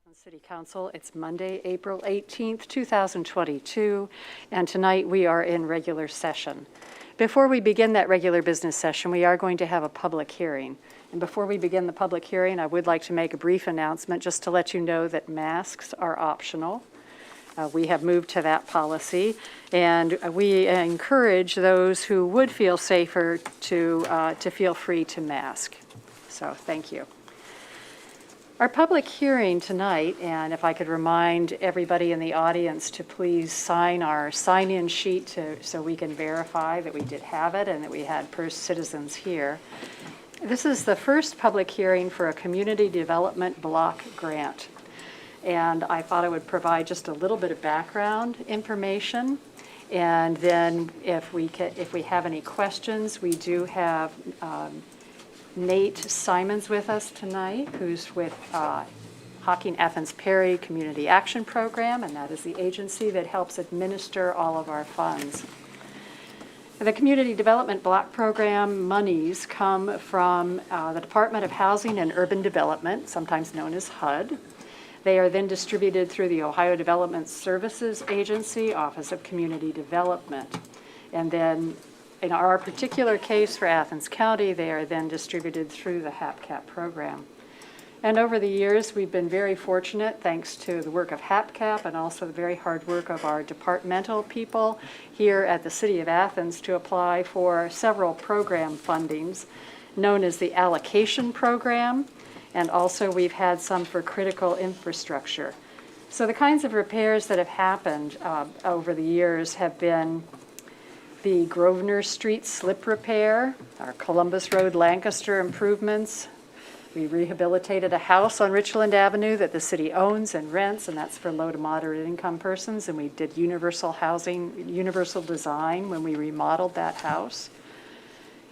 Athens City Council. It's Monday, April 18th, 2022, and tonight we are in regular session. Before we begin that regular business session, we are going to have a public hearing. And before we begin the public hearing, I would like to make a brief announcement just to let you know that masks are optional. We have moved to that policy, and we encourage those who would feel safer to feel free to mask. So thank you. Our public hearing tonight, and if I could remind everybody in the audience to please sign our sign-in sheet so we can verify that we did have it and that we had citizens here. This is the first public hearing for a community development block grant. And I thought I would provide just a little bit of background information. And then if we have any questions, we do have Nate Simons with us tonight, who's with Hocking Athens Perry Community Action Program, and that is the agency that helps administer all of our funds. The Community Development Block Program monies come from the Department of Housing and Urban Development, sometimes known as HUD. They are then distributed through the Ohio Development Services Agency, Office of Community Development. And then in our particular case for Athens County, they are then distributed through the HAPCAP program. And over the years, we've been very fortunate, thanks to the work of HAPCAP and also the very hard work of our departmental people here at the City of Athens, to apply for several program fundings known as the allocation program. And also we've had some for critical infrastructure. So the kinds of repairs that have happened over the years have been the Grosvenor Street slip repair, our Columbus Road Lancaster improvements. We rehabilitated a house on Richland Avenue that the city owns and rents, and that's for low to moderate income persons. And we did universal housing, universal design when we remodeled that house.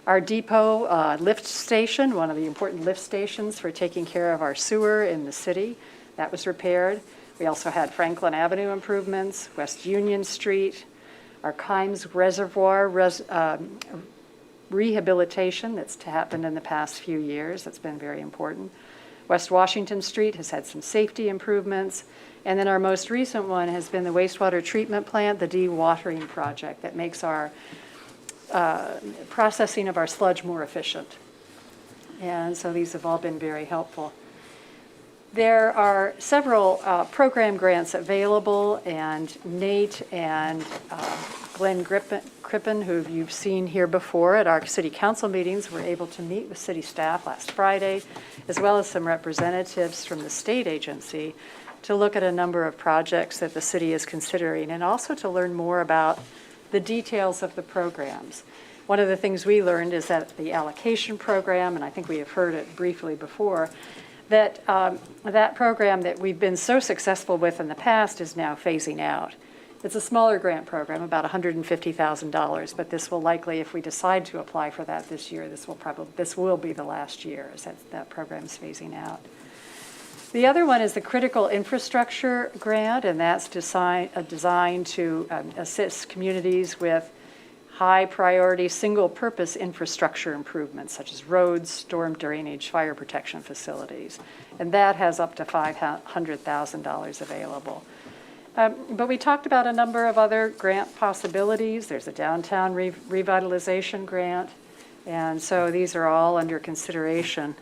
Our depot lift station, one of the important lift stations for taking care of our sewer in the city, that was repaired. We also had Franklin Avenue improvements, West Union Street, our Kimes Reservoir rehabilitation that's happened in the past few years. That's been very important. West Washington Street has had some safety improvements. And then our most recent one has been the wastewater treatment plant, the dewatering project that makes our processing of our sludge more efficient. And so these have all been very helpful. There are several program grants available, and Nate and Glenn Crippen, who you've seen here before at our city council meetings, were able to meet with city staff last Friday, as well as some representatives from the state agency, to look at a number of projects that the city is considering, and also to learn more about the details of the programs. One of the things we learned is that the allocation program, and I think we have heard it briefly before, that that program that we've been so successful with in the past is now phasing out. It's a smaller grant program, about $150,000, but this will likely, if we decide to apply for that this year, this will be the last year as that program's phasing out. The other one is the Critical Infrastructure Grant, and that's designed to assist communities with high priority single purpose infrastructure improvements such as roads, storm drainage, fire protection facilities. And that has up to $500,000 available. But we talked about a number of other grant possibilities. There's a downtown revitalization grant. And so these are all under consideration.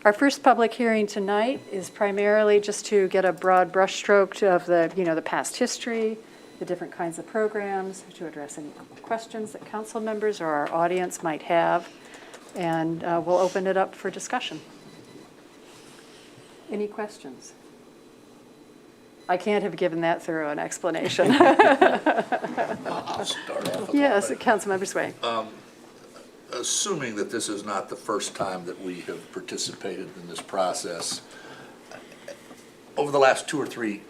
Our first public hearing tonight is primarily just to get a broad brushstroke of the past history, the different kinds of programs, to address any questions that council members or our audience might have, and we'll open it up for discussion. Any questions? I can't have given that thorough an explanation. I'll start off. Yes, Councilmember Swain. Assuming that this is not the first time that we have participated in this process, over the last two or three,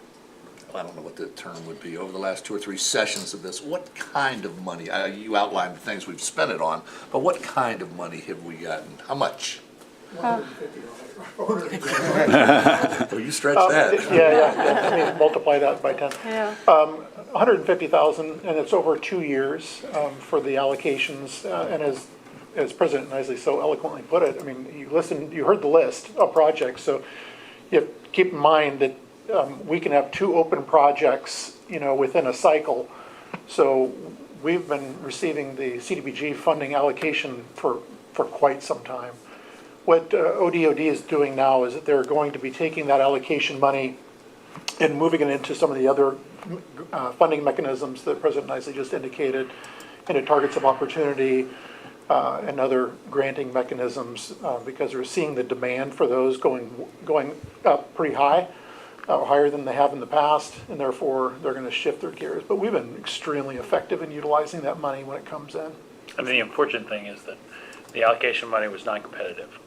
I don't know what the term would be, over the last 2 or 3 sessions of this, what kind of money, you outlined the things we've spent it on, but what kind of money have we gotten? How much? $150. Oh, you stretch that. Yeah. I mean, multiply that by 10. Yeah. $150,000, and it's over 2 years for the allocations. And as President Nisley so eloquently put it, I mean, you heard the list of projects, so you have to keep in mind that we can have 2 open projects, within a cycle. So we've been receiving the CDBG funding allocation for quite some time. What ODOD is doing now is that they're going to be taking that allocation money and moving it into some of the other funding mechanisms that President Nicely just indicated, into targets of opportunity and other granting mechanisms, because we're seeing the demand for those going up pretty high, higher than they have in the past, and therefore they're going to shift their gears. But we've been extremely effective in utilizing that money when it comes in. I mean, the unfortunate thing is that the allocation money was non-competitive.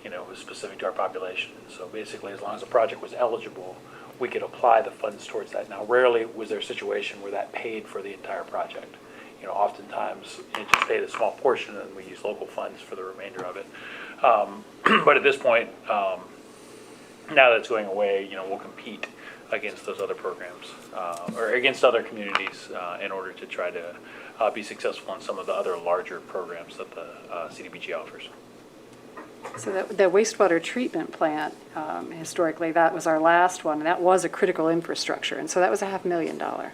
It was specific to our population. So basically, as long as the project was eligible, we could apply the funds towards that. Now, rarely was there a situation where that paid for the entire project. Oftentimes it just paid a small portion, and we use local funds for the remainder of it. But at this point, now that it's going away, we'll compete against those other programs or against other communities in order to try to be successful in some of the other larger programs that the CDBG offers. So the wastewater treatment plant, historically, that was our last one, and that was a critical infrastructure, and so that was $500,000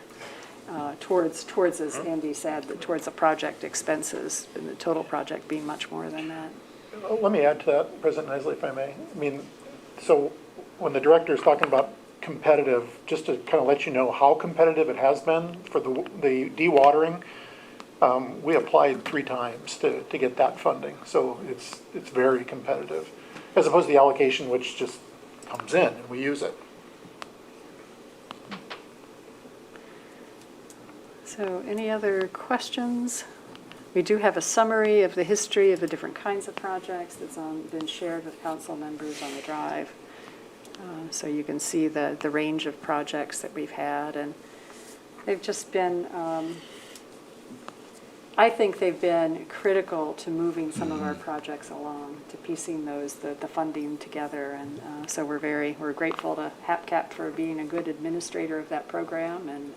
towards, as Andy said, towards the project expenses, and the total project being much more than that. Let me add to that, President Nicely, if I may. I mean, so when the director is talking about competitive, just to kind of let you know how competitive it has been for the dewatering, we applied 3 times to get that funding. So it's very competitive, as opposed to the allocation, which just comes in and we use it. So any other questions? We do have a summary of the history of the different kinds of projects that's been shared with council members on the drive. So you can see the range of projects that we've had, and they've just been, I think they've been critical to moving some of our projects along, to piecing the funding together, and so we're grateful to HAPCAP for being a good administrator of that program, and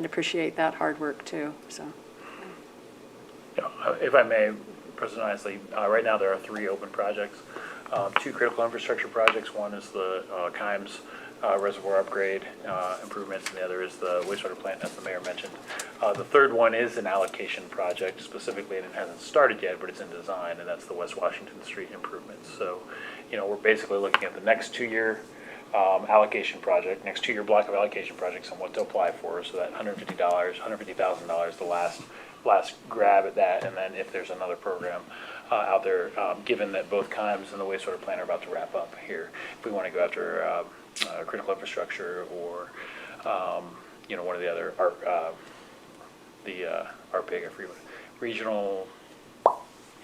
appreciate that hard work too. So, if I may, President Isley, right now there are 3 open projects, 2 critical infrastructure projects. One is the Kimes reservoir upgrade improvements, and the other is the wastewater plant, as the mayor mentioned. The third one is an allocation project specifically, and it hasn't started yet, but it's in design, and that's the West Washington Street improvements. So, we're basically looking at the next 2-year allocation project, next 2-year block of allocation projects and what to apply for. So that $150,000, the last grab at that, and then if there's another program out there, given that both Kimes and the wastewater plant are about to wrap up here, if we want to go after critical infrastructure or one of the other RPIG, I forget what, regional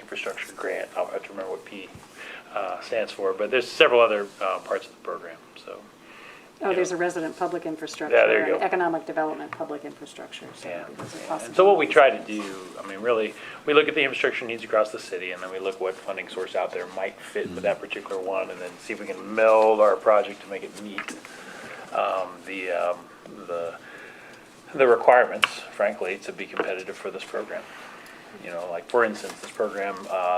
infrastructure grant. I'll have to remember what P stands for, but there's several other parts of the program. So, there's a resident public infrastructure, yeah, there you go. Economic development public infrastructure. So yeah. those are And so what we try to do, I mean, really, we look at the infrastructure needs across the city, and then we look what funding source out there might fit with that particular one, and then see if we can meld our project to make it meet the requirements, frankly, to be competitive for this program. Like for instance, this program,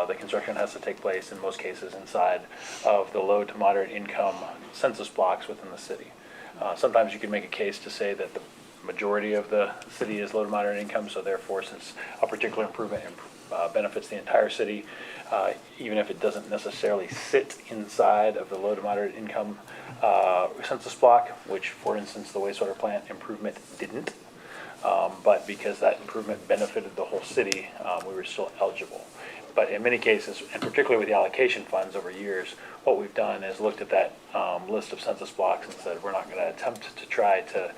the construction has to take place in most cases inside of the low to moderate income census blocks within the city. Sometimes you can make a case to say that the majority of the city is low to moderate income, so therefore, since a particular improvement benefits the entire city, even if it doesn't necessarily sit inside of the low to moderate income census block, which for instance, the wastewater plant improvement didn't. But because that improvement benefited the whole city, we were still eligible. But in many cases, and particularly with the allocation funds over years, what we've done is looked at that list of census blocks and said, we're not going to attempt to try to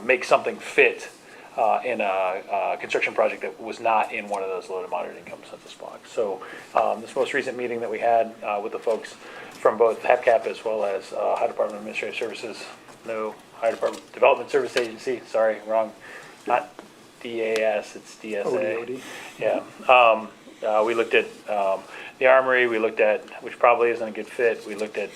make something fit in a construction project that was not in one of those low to moderate income census blocks. So this most recent meeting that we had with the folks from both HAPCAP as well as Ohio Department of Administrative Services, Ohio Department Development Service Agency, sorry, wrong, not DAS, it's DSA. ODOD. Yeah. We looked at the Armory, we looked at, which probably isn't a good fit. We looked at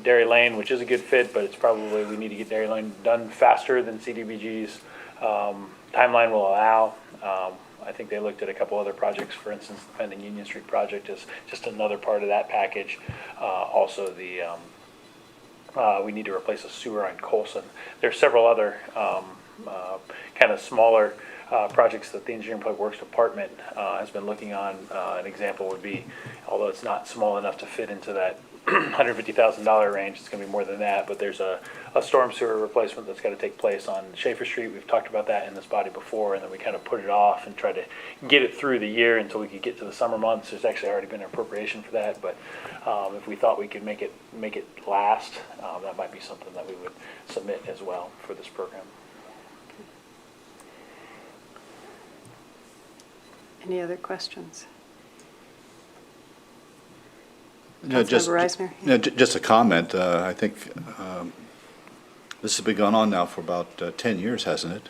Dairy Lane, which is a good fit, but it's probably, we need to get Dairy Lane done faster than CDBG's timeline will allow. I think they looked at a couple other projects, for instance, the pending Union Street project is just another part of that package. Also the we need to replace a sewer on Colson. There are several other kind of smaller projects that the Engineering Public Works Department has been looking on. An example would be, although it's not small enough to fit into that $150,000 range, it's going to be more than that, but there's a storm sewer replacement that's got to take place on Schaefer Street. We've talked about that in this body before, and then we kind of put it off and try to get it through the year until we could get to the summer months. There's actually already been an appropriation for that, but if we thought we could make it last, that might be something that we would submit as well for this program. Any other questions? No, just, Reisner? no, just a comment. I think this has been going on now for about 10 years, hasn't it?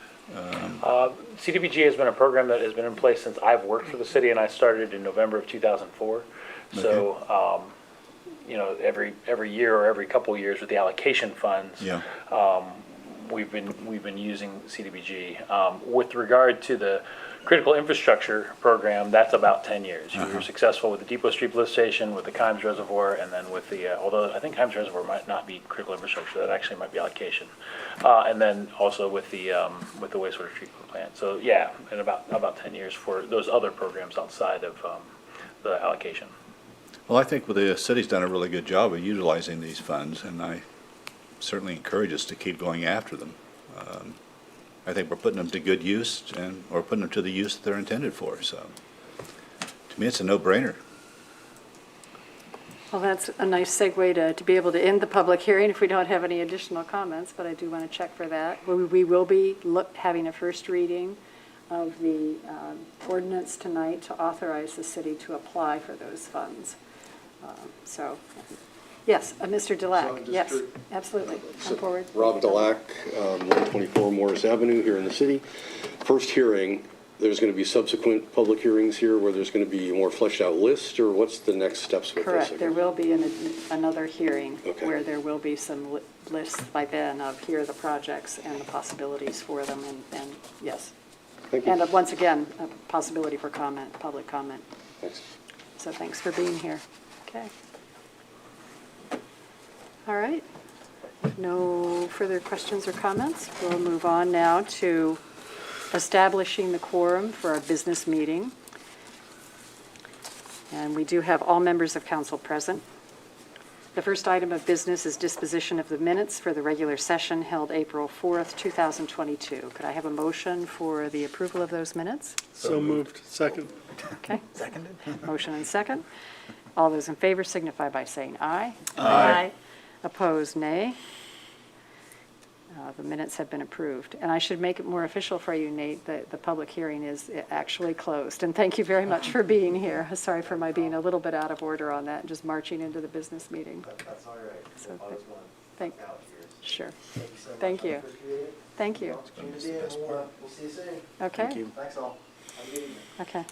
CDBG has been a program that has been in place since I've worked for the city, and I started in November of 2004. So, you know, every year or every couple of years with the allocation funds, Yeah. we've been using CDBG. With regard to the critical infrastructure program, that's about 10 years. We were successful with the Depot Street lift station, with the Kimes Reservoir, and then with the, although I think Kimes Reservoir might not be critical infrastructure, that actually might be allocation. And then also with the wastewater treatment plant. So yeah, in about 10 years for those other programs outside of the allocation. Well, I think the city's done a really good job of utilizing these funds, and I certainly encourage us to keep going after them. I think we're putting them to good use, and or putting them to the use that they're intended for. So, to me, it's a no-brainer. Well, that's a nice segue to be able to end the public hearing if we don't have any additional comments, but I do want to check for that. We will be having a first reading of the ordinance tonight to authorize the city to apply for those funds. So, yes, Mr. Dulac, yes, absolutely, come forward. Rob Dulac, 124 Morris Avenue here in the city. First hearing, there's going to be subsequent public hearings here where there's going to be a more fleshed out list, or what's the next steps with this? Correct, there will be another hearing Okay. where there will be some lists by then of here are the projects and the possibilities for them, and yes. Thank you. And once again, a possibility for comment, public comment. Thanks. So thanks for being here. Okay. All right. No further questions or comments. We'll move on now to establishing the quorum for our business meeting. And we do have all members of council present. The first item of business is disposition of the minutes for the regular session held April 4th, 2022. Could I have a motion for the approval of those minutes? So moved. Second. Okay. Seconded. Motion and second. All those in favor signify by saying aye. Aye. Opposed, nay. The minutes have been approved. And I should make it more official for you, Nate, that the public hearing is actually closed. And thank you very much for being here. Sorry for my being a little bit out of order on that, just marching into the business meeting. That's all right. So, I was one thank, out here. sure. Thank you so much. Thank you. I appreciate it. Thank you. We'll see you soon. Okay. Thanks all. Have a good evening. Okay.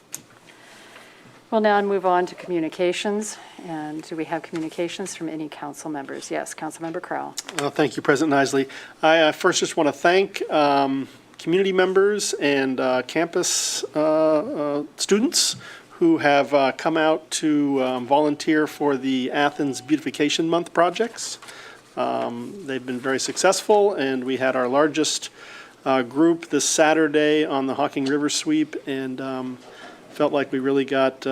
We'll now move on to communications. And do we have communications from any council members? Yes, Councilmember Crowell. Thank you, President Isley. I first just want to thank community members and campus students who have come out to volunteer for the Athens Beautification Month projects. They've been very successful, and we had our largest group this Saturday on the Hocking River Sweep, and felt like we really got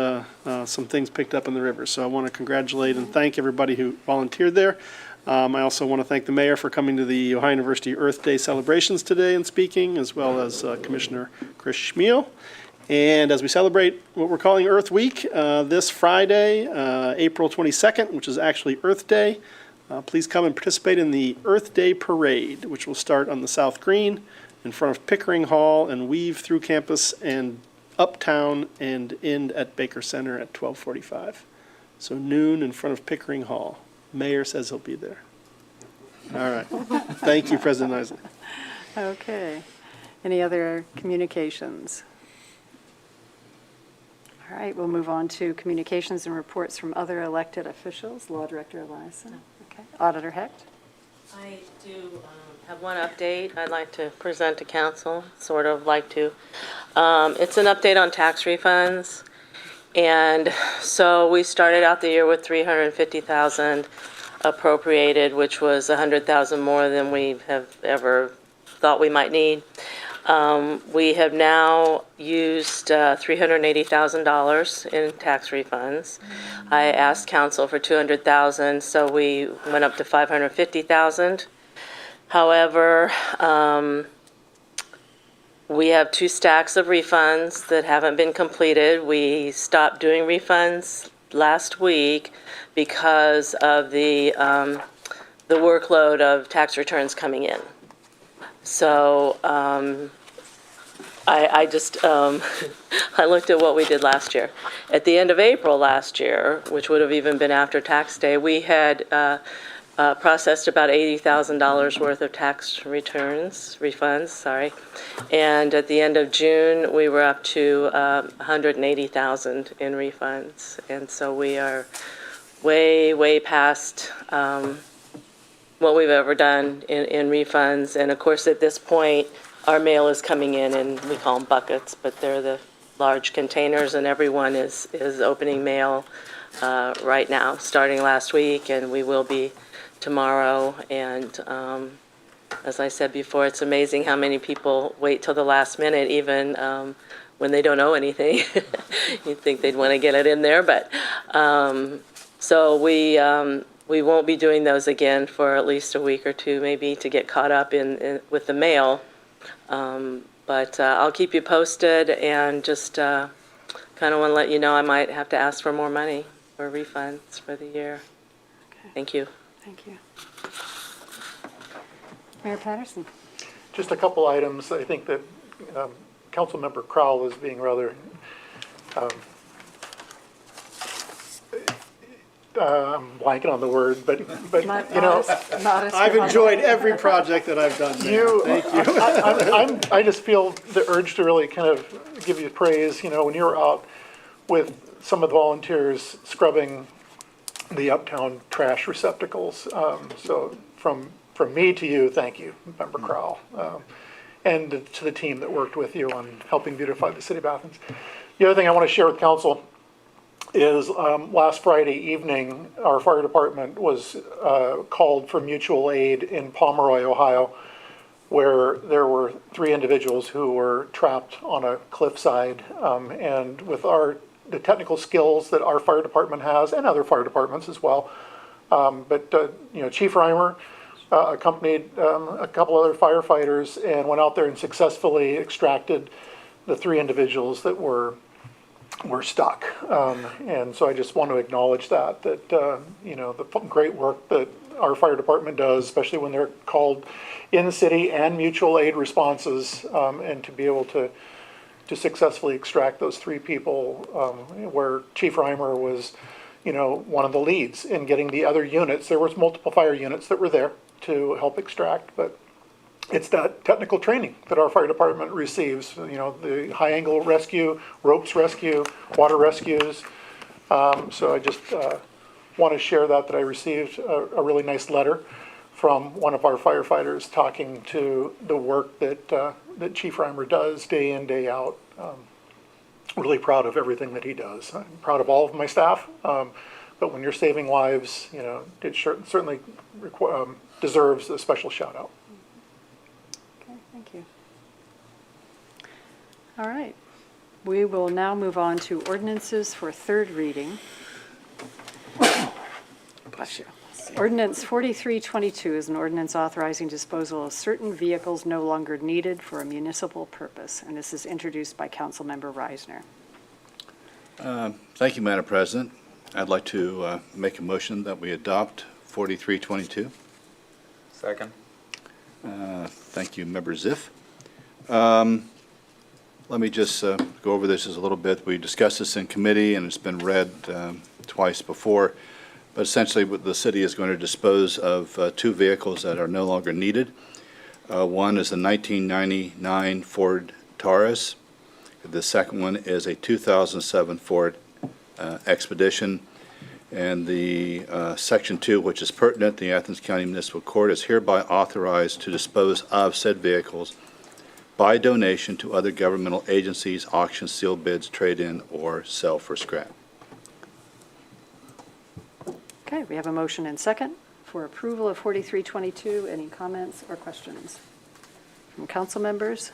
some things picked up in the river. So I want to congratulate and thank everybody who volunteered there. I also want to thank the mayor for coming to the Ohio University Earth Day celebrations today and speaking, as well as Commissioner Chris Schmiel. And as we celebrate what we're calling Earth Week, this Friday, April 22nd, which is actually Earth Day, please come and participate in the Earth Day Parade, which will start on the South Green in front of Pickering Hall and weave through campus and uptown and end at Baker Center at 12:45. So noon in front of Pickering Hall. Mayor says he'll be there. All right. Thank you, President Isley. Okay. Any other communications? All right, we'll move on to communications and reports from other elected officials. Law Director Eliason. Okay. Auditor Hecht. I do have one update I'd like to present to council, sort of like to. It's an update on tax refunds. And so we started out the year with $350,000 appropriated, which was 100,000 more than we have ever thought we might need. We have now used $380,000 in tax refunds. I asked council for 200,000, so we went up to 550,000. However, we have 2 stacks of refunds that haven't been completed. We stopped doing refunds last week because of the workload of tax returns coming in. So I just, I looked at what we did last year. At the end of April last year, which would have even been after tax day, we had processed about $80,000 worth of tax refunds. And at the end of June, we were up to 180,000 in refunds. And so we are way, way past what we've ever done in refunds. And of course, at this point, our mail is coming in we call them buckets, but they're the large containers, and everyone is opening mail right now, starting last week, and we will be tomorrow. And as I said before, it's amazing how many people wait till the last minute, even when they don't owe anything. You'd think they'd want to get it in there, but so we won't be doing those again for at least a week or two, maybe, to get caught up with the mail. But I'll keep you posted, and just kind of want to let you know I might have to ask for more money for refunds for the year. Okay. Thank you. Thank you. Mayor Patterson. Just a couple items. I think that Councilmember Crowell is being rather, I'm blanking on the word, but you know, Modest I've or enjoyed every project that I've done there. Thank you. I just feel the urge to really kind of give you praise. You know, when you were out with some of the volunteers scrubbing the uptown trash receptacles. So from me to you, thank you, Member Crowell, and to the team that worked with you on helping beautify the city of Athens. The other thing I want to share with council is last Friday evening, our fire department was called for mutual aid in Pomeroy, Ohio, where there were 3 individuals who were trapped on a cliffside. And with the technical skills that our fire department has, and other fire departments as well, but you know, Chief Reimer accompanied a couple other firefighters and went out there and successfully extracted the 3 individuals that were stuck. And so I just want to acknowledge that you know, the great work that our fire department does, especially when they're called in the city and mutual aid responses, and to be able to successfully extract those 3 people, where Chief Reimer was, you know, one of the leads in getting the other units. There was multiple fire units that were there to help extract, but it's that technical training that our fire department receives, you know, the high angle rescue, ropes rescue, water rescues. So I just want to share that I received a really nice letter from one of our firefighters talking to the work that Chief Reimer does day in, day out. Really proud of everything that he does. I'm proud of all of my staff, but when you're saving lives, you know, it certainly deserves a special shout out. Okay, thank you. All right. We will now move on to ordinances for 3rd reading. Bless you. Ordinance 4322 is an ordinance authorizing disposal of certain vehicles no longer needed for a municipal purpose, and this is introduced by Councilmember Reisner. Thank you, Madam President. I'd like to make a motion that we adopt 4322. Second. Thank you, Member Ziff. Let me just go over this a little bit. We discussed this in committee, and it's been read twice before. But essentially, the city is going to dispose of 2 vehicles that are no longer needed. One is a 1999 Ford Taurus. The second one is a 2007 Ford Expedition. And the Section 2, which is pertinent, the Athens County Municipal Court is hereby authorized to dispose of said vehicles by donation to other governmental agencies, auction, sealed bids, trade-in, or sell for scrap. Okay, we have a motion and second. for approval of 4322. Any comments or questions from council members,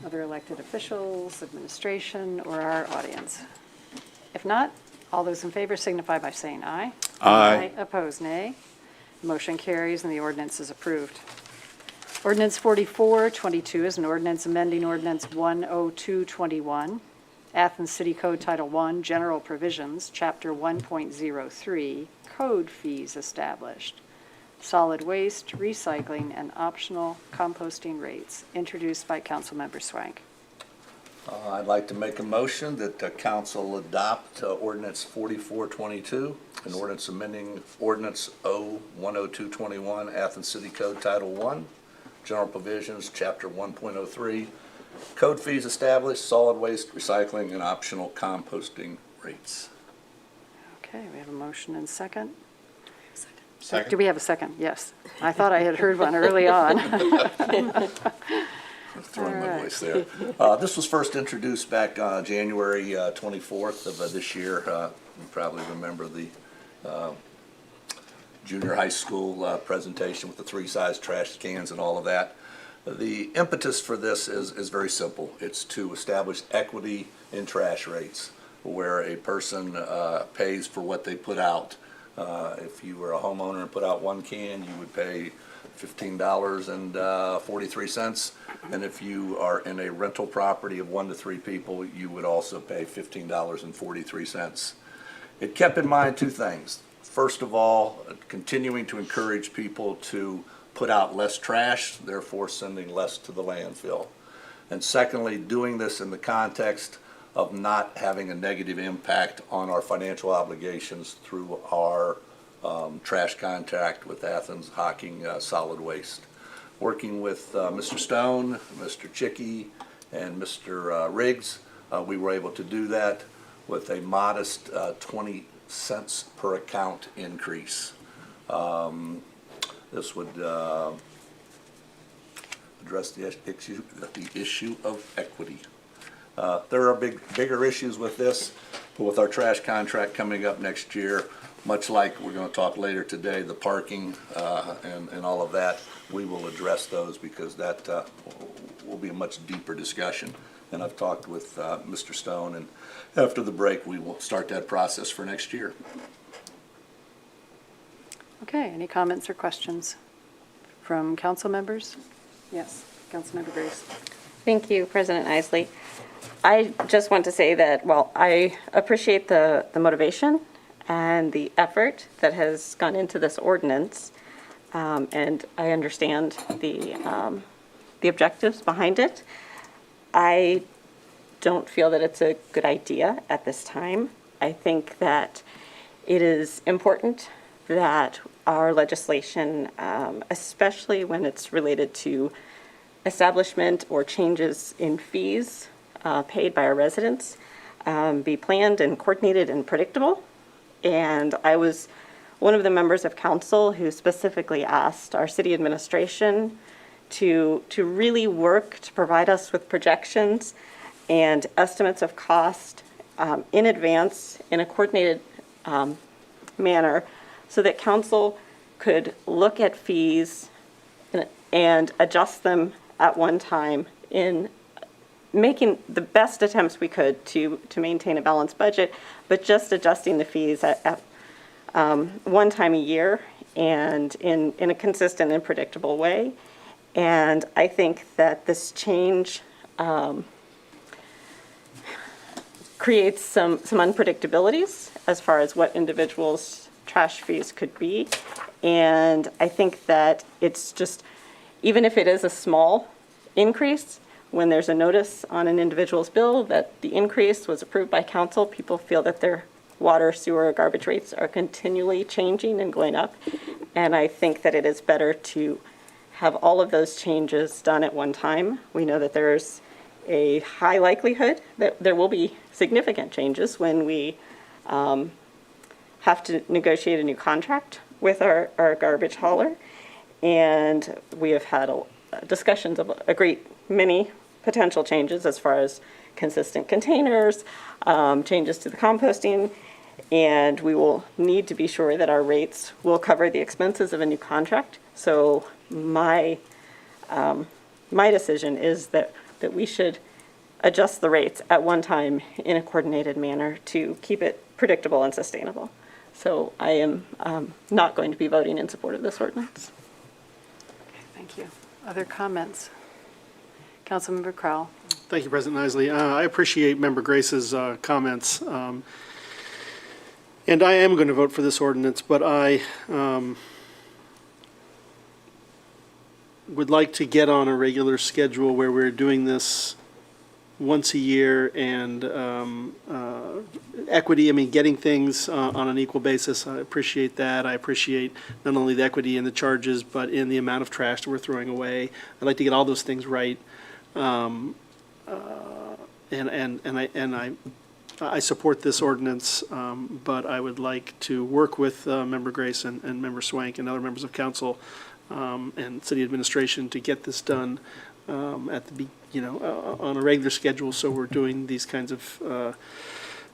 other elected officials, administration, or our audience? If not, all those in favor signify by saying aye. Aye. Opposed, nay. Motion carries and the ordinance is approved. Ordinance 4422 is an ordinance amending Ordinance 10221, Athens City Code Title I, General Provisions, Chapter 1.03, Code Fees Established, Solid Waste, Recycling, and Optional Composting Rates, introduced by Councilmember Swank. I'd like to make a motion that council adopt ordinance 4422, an ordinance amending ordinance 10221, Athens City Code Title I, General Provisions, Chapter 1.03, Code Fees Established, Solid Waste, Recycling, and Optional Composting Rates. Okay, we have a motion and second. Second. Do we have a second? Yes. I thought I had heard one early on. Throwing All my right. voice there. This was first introduced back January 24th of this year. You probably remember the junior high school presentation with the three-size trash cans and all of that. The impetus for this is very simple. It's to establish equity in trash rates, where a person pays for what they put out. If you were a homeowner and put out one can, you would pay $15.43. And if you are in a rental property of 1 to 3 people, you would also pay $15.43. It kept in mind two things. First of all, continuing to encourage people to put out less trash, therefore sending less to the landfill. And secondly, doing this in the context of not having a negative impact on our financial obligations through our trash contract with Athens Hocking Solid Waste. Working with Mr. Stone, Mr. Chicky, and Mr. Riggs, we were able to do that with a modest 20 cents per account increase. This would address the issue of equity. There are bigger issues with this, but with our trash contract coming up next year, much like we're going to talk later today, the parking and all of that, we will address those because that will be a much deeper discussion. And I've talked with Mr. Stone, and after the break, we will start that process for next year. Okay, any comments or questions from council members? Yes, Councilmember Grace. Thank you, President Isley. I just want to say that, well, I appreciate the motivation and the effort that has gone into this ordinance, and I understand the objectives behind it. I don't feel that it's a good idea at this time. I think that it is important that our legislation, especially when it's related to establishment or changes in fees paid by our residents, be planned and coordinated and predictable. And I was one of the members of council who specifically asked our city administration to really work to provide us with projections and estimates of cost in advance in a coordinated manner so that council could look at fees and adjust them at one time in making the best attempts we could to maintain a balanced budget, but just adjusting the fees at one time a year and in a consistent and predictable way. And I think that this change creates some unpredictabilities as far as what individuals' trash fees could be. And I think that it's just, even if it is a small increase, when there's a notice on an individual's bill that the increase was approved by council, people feel that their water, sewer, or garbage rates are continually changing and going up. And I think that it is better to have all of those changes done at one time. We know that there's a high likelihood that there will be significant changes when we have to negotiate a new contract with our garbage hauler. And we have had discussions of a great many potential changes as far as consistent containers, changes to the composting. And we will need to be sure that our rates will cover the expenses of a new contract. So my decision is that we should adjust the rates at one time in a coordinated manner to keep it predictable and sustainable. So I am not going to be voting in support of this ordinance. Thank you. Other comments? Councilmember Crowell. Thank you, President Isley. I appreciate Member Grace's comments. And I am going to vote for this ordinance, but I would like to get on a regular schedule where we're doing this once a year and equity, getting things on an equal basis. I appreciate that. I appreciate not only the equity in the charges, but in the amount of trash that we're throwing away. I'd like to get all those things right. I support this ordinance, but I would like to work with Member Grace and Member Swank and other members of council and city administration to get this done on a regular schedule. So we're doing these kinds of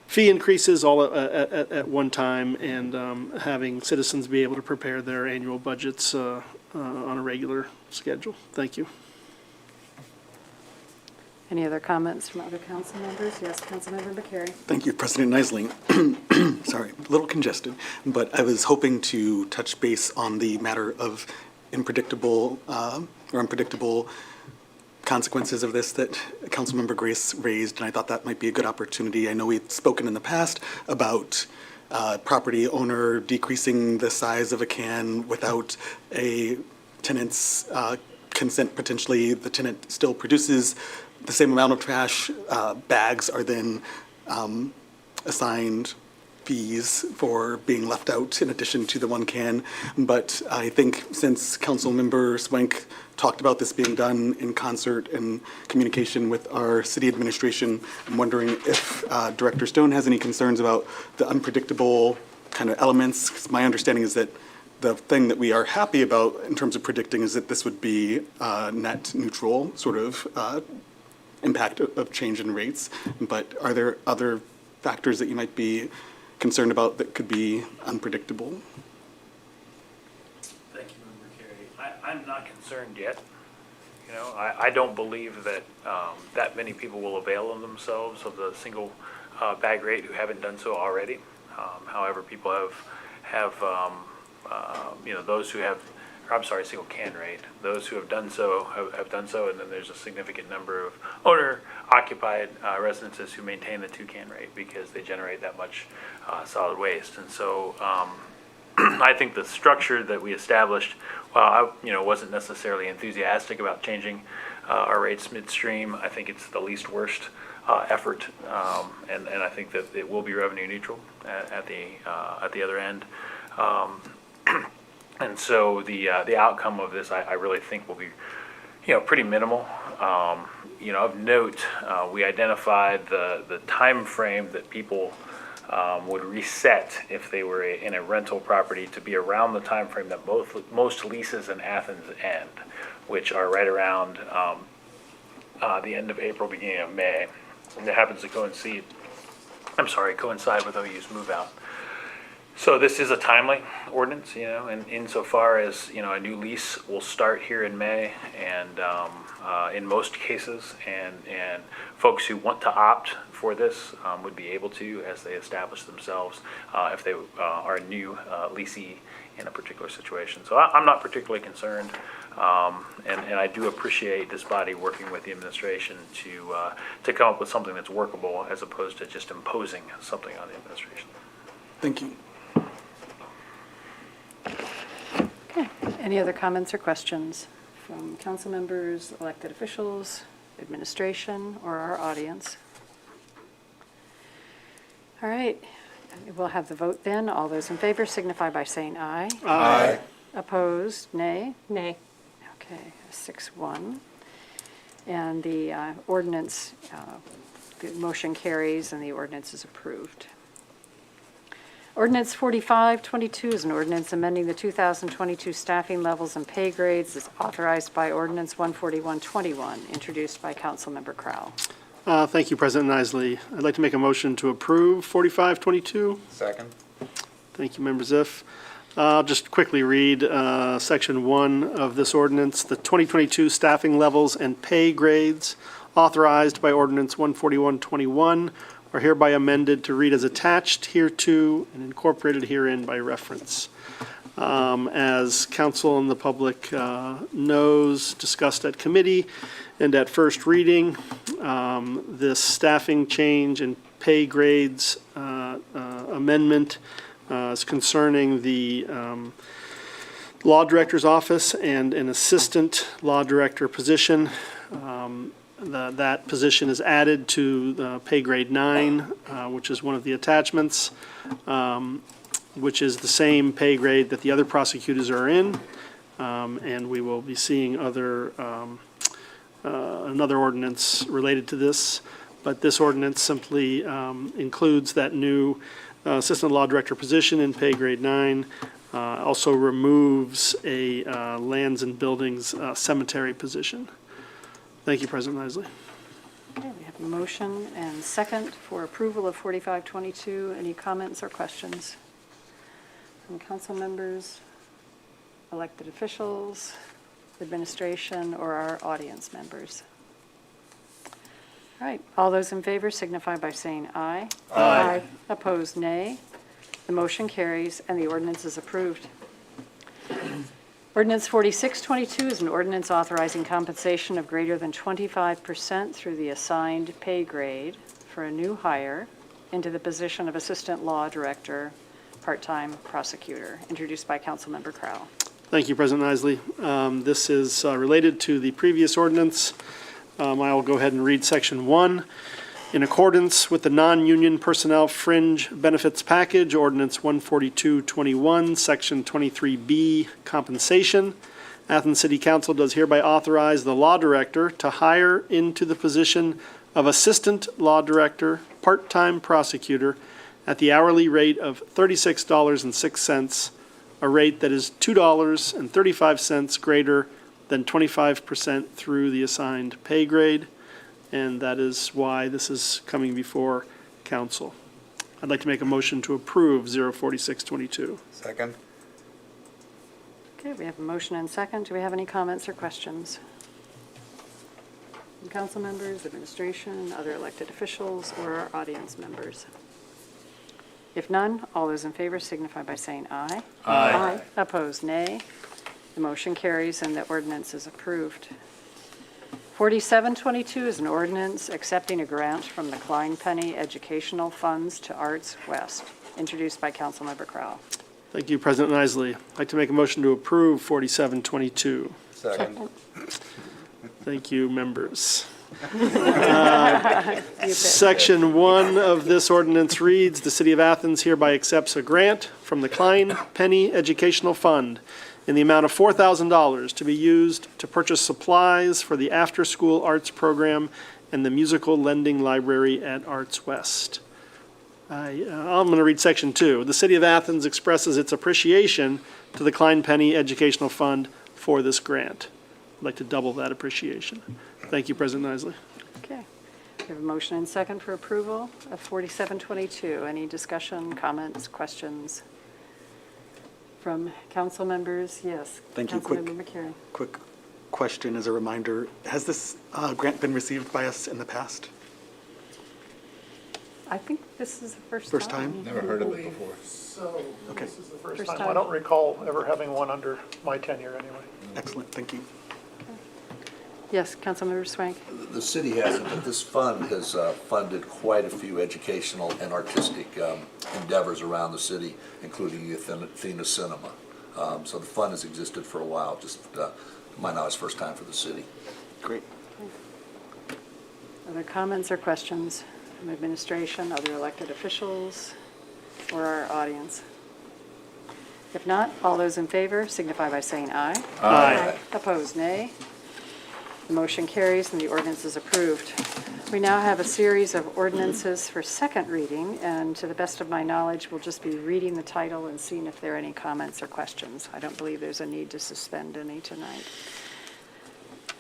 fee increases all at one time, and having citizens be able to prepare their annual budgets on a regular schedule. Thank you. Any other comments from other council members? Yes, Councilmember McCary. Thank you, President Isley. Sorry, a little congested, but I was hoping to touch base on the matter of unpredictable consequences of this that Councilmember Grace raised, and I thought that might be a good opportunity. I know we've spoken in the past about property owner decreasing the size of a can without a tenant's consent. Potentially, the tenant still produces the same amount of trash. Bags are then assigned fees for being left out in addition to the one can. But I think since Councilmember Swank talked about this being done in concert and communication with our city administration, I'm wondering if Director Stone has any concerns about the unpredictable kind of elements. 'Cause my understanding is that the thing that we are happy about in terms of predicting is that this would be net neutral sort of impact of change in rates. But are there other factors that you might be concerned about that could be unpredictable? Thank you, Member Carey. I'm not concerned yet. I don't believe that that many people will avail themselves of the single bag rate who haven't done so already. However, people have those who have, single can rate. Those who have done so have done so, and then there's a significant number of owner-occupied residences who maintain the 2-can rate because they generate that much solid waste. And so I think the structure that we established, while I wasn't necessarily enthusiastic about changing our rates midstream, I think it's the least worst effort, and I think that it will be revenue neutral at the other end. And so the outcome of this, I really think, will be, pretty minimal. Of note, we identified the time frame that people would reset if they were in a rental property to be around the time frame that most leases in Athens end, which are right around the end of April, beginning of May. And it happens to coincide with OU's move out. So this is a timely ordinance, and insofar as, a new lease will start here in May, and in most cases, and folks who want to opt for this would be able to as they establish themselves if they are a new leasee in a particular situation. So I'm not particularly concerned, and I do appreciate this body working with the administration to come up with something that's workable as opposed to just imposing something on the administration. Thank you. Okay. Any other comments or questions from council members, elected officials, administration, or our audience? All right. We'll have the vote then. All those in favor signify by saying aye. Aye. Opposed, nay. Nay. Okay, 6-1. And the ordinance, the motion carries and the ordinance is approved. Ordinance 4522 is an ordinance amending the 2022 staffing levels and pay grades as authorized by Ordinance 14121, introduced by Councilmember Crowell. Thank you, President Isley. I'd like to make a motion to approve 4522. Second. Thank you, Member Ziff. I'll just quickly read Section 1 of this ordinance. The 2022 staffing levels and pay grades authorized by Ordinance 14121 are hereby amended to read as attached hereto and incorporated herein by reference. As council and the public knows, discussed at committee and at first reading, this staffing change and pay grades amendment is concerning the law director's office and an assistant law director position. That position is added to the pay grade 9, which is one of the attachments, which is the same pay grade that the other prosecutors are in. And we will be seeing another ordinance related to this. But this ordinance simply includes that new assistant law director position in pay grade 9. Also removes a lands and buildings cemetery position. Thank you, President Isley. Okay, we have a motion and second for approval of 4522. Any comments or questions from council members, elected officials, administration, or our audience members? All right, all those in favor signify by saying aye. Aye. Opposed, nay. The motion carries and the ordinance is approved. Ordinance 4622 is an ordinance authorizing compensation of greater than 25% through the assigned pay grade for a new hire into the position of Assistant Law Director, Part-Time Prosecutor, introduced by Councilmember Crowell. Thank you, President Isley. This is related to the previous ordinance. I will go ahead and read Section 1. In accordance with the non-union personnel fringe benefits package, Ordinance 14221, Section 23B, compensation, Athens City Council does hereby authorize the law director to hire into the position of Assistant Law Director, Part-Time Prosecutor at the hourly rate of $36.06, a rate that is $2.35 greater than 25% through the assigned pay grade. And that is why this is coming before council. I'd like to make a motion to approve 04622. Second. Okay, we have a motion and second. Do we have any comments or questions from council members, administration, other elected officials, or our audience members? If none, all those in favor signify by saying aye. Aye. Opposed, nay. The motion carries and the ordinance is approved. 4722 is an ordinance accepting a grant from the Klein Penny Educational Funds to Arts West, introduced by Councilmember Crowell. Thank you, President Isley. I'd like to make a motion to approve 4722. Second. Thank you, members. Section 1 of this ordinance reads, the City of Athens hereby accepts a grant from the Klein Penny Educational Fund in the amount of $4,000 to be used to purchase supplies for the after-school arts program and the musical lending library at Arts West. I'm going to read Section 2. The City of Athens expresses its appreciation to the Klein Penny Educational Fund for this grant. I'd like to double that appreciation. Thank you, President Isley. Okay. We have a motion and second for approval of 4722. Any discussion, comments, questions from council members? Yes. Thank you. Councilmember McCary. Quick question as a reminder. Has this grant been received by us in the past? I think this is the first time. First time? Never heard of it before. So Okay. this is the first First time. time. I don't recall ever having one under my tenure anyway. Excellent, thank you. Yes, Councilmember Swank. The city hasn't, but this fund has funded quite a few educational and artistic endeavors around the city, including the Athena Cinema. So the fund has existed for a while, just to my knowledge, first time for the city. Great. Other comments or questions from administration, other elected officials, or our audience? If not, all those in favor signify by saying aye. Aye. Opposed, nay. The motion carries and the ordinance is approved. We now have a series of ordinances for second reading, and to the best of my knowledge, we'll just be reading the title and seeing if there are any comments or questions. I don't believe there's a need to suspend any tonight.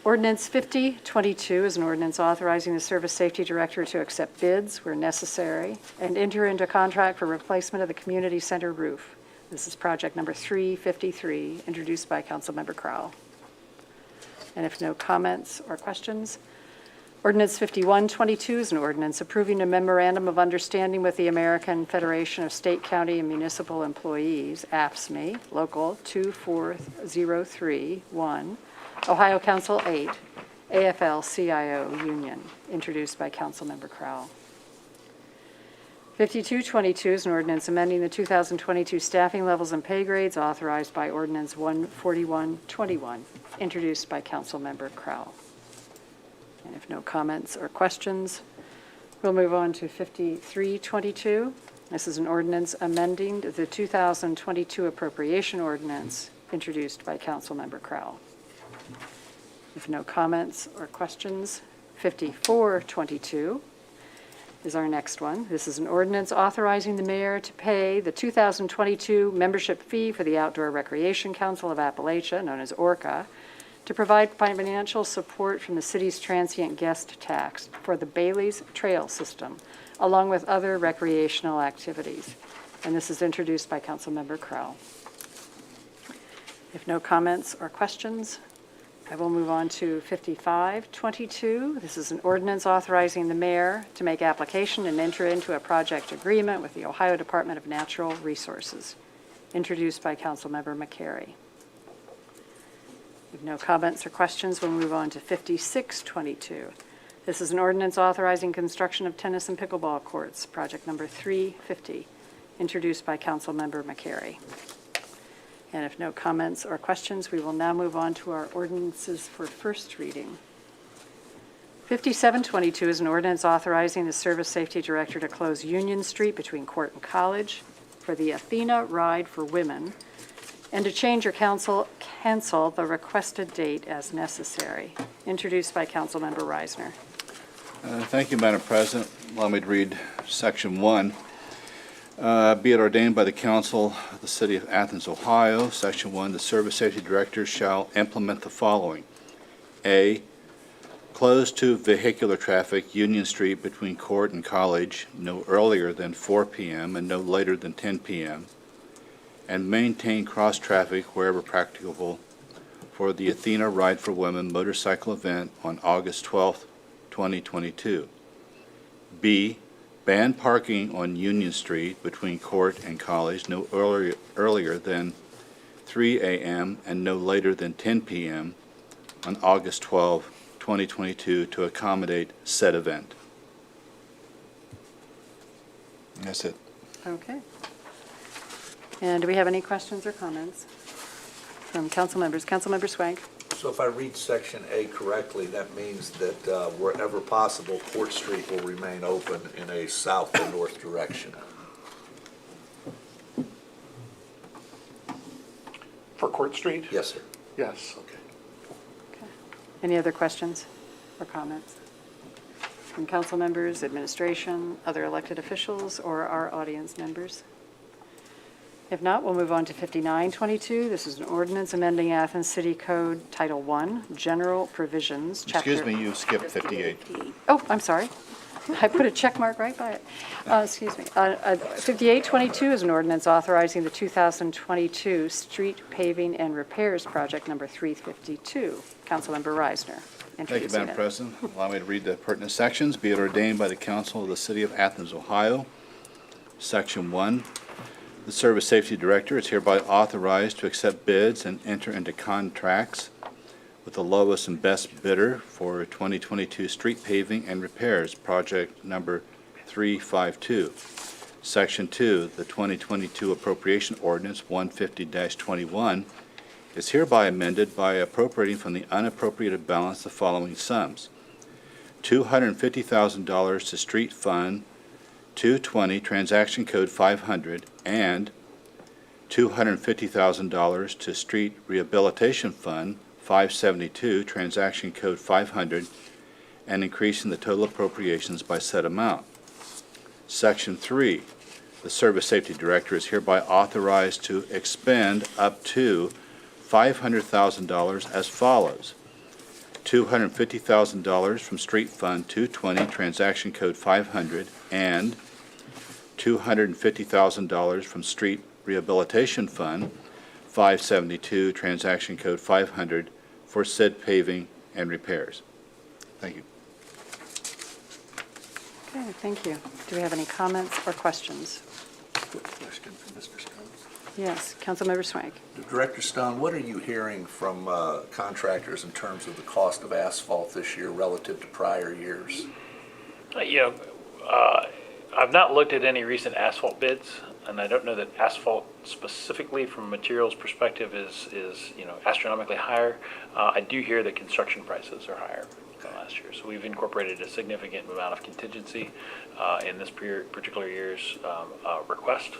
Ordinance 5022 is an ordinance authorizing the Service Safety Director to accept bids where necessary and enter into contract for replacement of the community center roof. This is project number 353, introduced by Councilmember Crowell. And if no comments or questions, Ordinance 5122 is an ordinance approving a memorandum of understanding with the American Federation of State, County, and Municipal Employees, AFSCME, Local 24031, Ohio Council 8, AFL-CIO Union, introduced by Councilmember Crowell. 5222 is an ordinance amending the 2022 staffing levels and pay grades authorized by Ordinance 14121, introduced by Councilmember Crowell. And if no comments or questions, we'll move on to 5322. This is an ordinance amending the 2022 Appropriation Ordinance, introduced by Councilmember Crowell. If no comments or questions, 5422 is our next one. This is an ordinance authorizing the mayor to pay the 2022 membership fee for the Outdoor Recreation Council of Appalachia, known as ORCA, to provide financial support from the city's transient guest tax for the Bailey's Trail System, along with other recreational activities. And this is introduced by Councilmember Crowell. If no comments or questions, I will move on to 5522. This is an ordinance authorizing the mayor to make application and enter into a project agreement with the Ohio Department of Natural Resources, introduced by Councilmember McCary. If no comments or questions, we'll move on to 5622. This is an ordinance authorizing construction of tennis and pickleball courts, project number 350, introduced by Councilmember McCary. And if no comments or questions, we will now move on to our ordinances for first reading. 5722 is an ordinance authorizing the Service Safety Director to close Union Street between Court and College for the Athena Ride for Women and to change or cancel the requested date as necessary, introduced by Councilmember Reisner. Thank you, Madam President. Allow me to read Section 1. Be it ordained by the Council of the City of Athens, Ohio, Section 1, the Service Safety Director shall implement the following. A, close to vehicular traffic Union Street between Court and College no earlier than 4 p.m. and no later than 10 p.m., and maintain cross-traffic wherever practicable for the Athena Ride for Women motorcycle event on August 12, 2022. B, ban parking on Union Street between Court and College no earlier than 3 a.m. and no later than 10 p.m. on August 12, 2022 to accommodate said event. That's it. Okay. And do we have any questions or comments from council members? Councilmember Swank. So if I read Section A correctly, that means that wherever possible, Court Street will remain open in a south and north direction. For Court Street? Yes, sir. Yes. Okay. Okay. Any other questions or comments from council members, administration, other elected officials, or our audience members? If not, we'll move on to 5922. This is an ordinance amending Athens City Code Title I, General Provisions, Chapter... Excuse me, you skipped 58. Oh, I'm sorry. I put a check mark right by it. Excuse me. 5822 is an ordinance authorizing the 2022 Street Paving and Repairs Project number 352. Councilmember Reisner. Thank you, introducing Madam it. President. Allow me to read the pertinent sections. Be it ordained by the Council of the City of Athens, Ohio. Section 1, the Service Safety Director is hereby authorized to accept bids and enter into contracts with the lowest and best bidder for 2022 street paving and repairs, project number 352. Section 2, the 2022 Appropriation Ordinance 150-21 is hereby amended by appropriating from the unappropriated balance the following sums: $250,000 to Street Fund 220 Transaction Code 500 and $250,000 to Street Rehabilitation Fund 572 Transaction Code 500 and increasing the total appropriations by said amount. Section 3, the Service Safety Director is hereby authorized to expend up to $500,000 as follows: $250,000 from Street Fund 220, Transaction Code 500, and $250,000 from Street Rehabilitation Fund 572, Transaction Code 500, for said paving and repairs. Thank you. Okay, thank you. Do we have any comments or questions? Quick question for Mr. Stone. Yes, Councilmember Swank. Director Stone, what are you hearing from contractors in terms of the cost of asphalt this year relative to prior years? I've not looked at any recent asphalt bids, and I don't know that asphalt specifically from a materials perspective is astronomically higher. I do hear that construction prices are higher than last year, so we've incorporated a significant amount of contingency in this particular year's request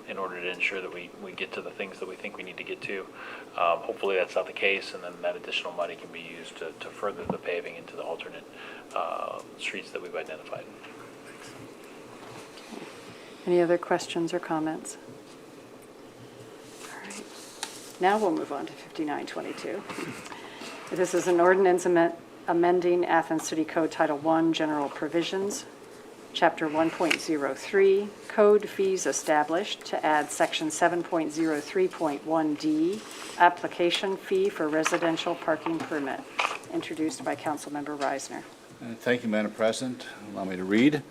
in order to ensure that we get to the things that we think we need to get to. Hopefully that's not the case, and then that additional money can be used to further the paving into the alternate streets that we've identified. Any other questions or comments? All right. Now we'll move on to 5922. This is an ordinance amending Athens City Code Title I, General Provisions, Chapter 1.03, Code Fees Established, to add Section 7.03.1D, Application Fee for Residential Parking Permit, introduced by Councilmember Reisner. Thank you, Madam President. Allow me to read.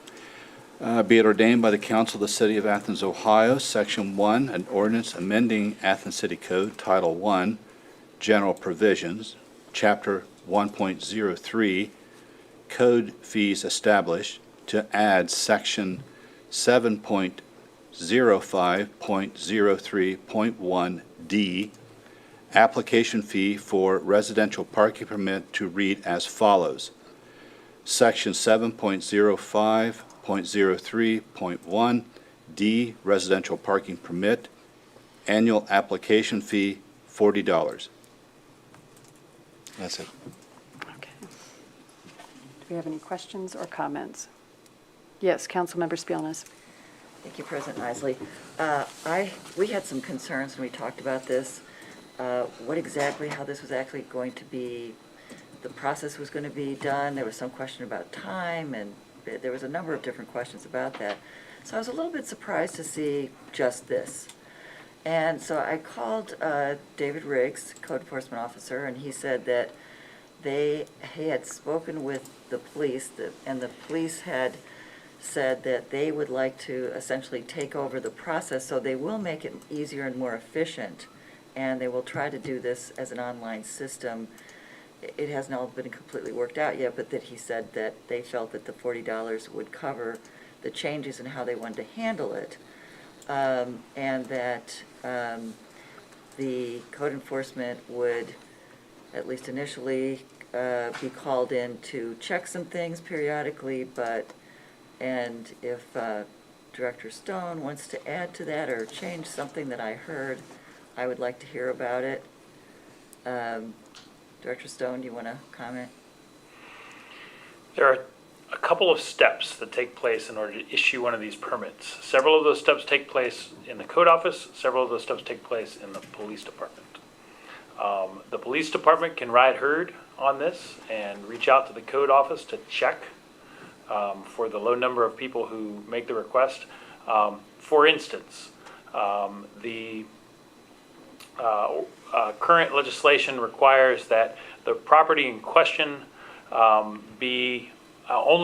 Be it ordained by the Council of the City of Athens, Ohio, Section 1, an ordinance amending Athens City Code, Title I, General Provisions, Chapter 1.03, Code Fees Established, to add Section 7.05.03.1D, Application Fee for Residential Parking Permit, to read as follows. Section 7.05.03.1D, Residential Parking Permit, Annual Application Fee, $40. That's it. Okay. Do we have any questions or comments? Yes, Councilmember Spielness. Thank you, President Isley. We had some concerns when we talked about this, how this was actually going to be, the process was going to be done. There was some question about time, and there was a number of different questions about that. So I was a little bit surprised to see just this. And so I called David Riggs, Code Enforcement Officer, and he said that he had spoken with the police, and the police had said that they would like to essentially take over the process, so they will make it easier and more efficient, and they will try to do this as an online system. It hasn't all been completely worked out yet, but that he said that they felt that the $40 would cover the changes in how they wanted to handle it, and that the code enforcement would, at least initially, be called in to check some things periodically, and if Director Stone wants to add to that or change something that I heard, I would like to hear about it. Director Stone, do you want to comment? There are a couple of steps that take place in order to issue one of these permits. Several of those steps take place in the code office. Several of those steps take place in the police department. The police department can ride herd on this and reach out to the code office to check for the low number of people who make the request. For instance, the current legislation requires that the property in question only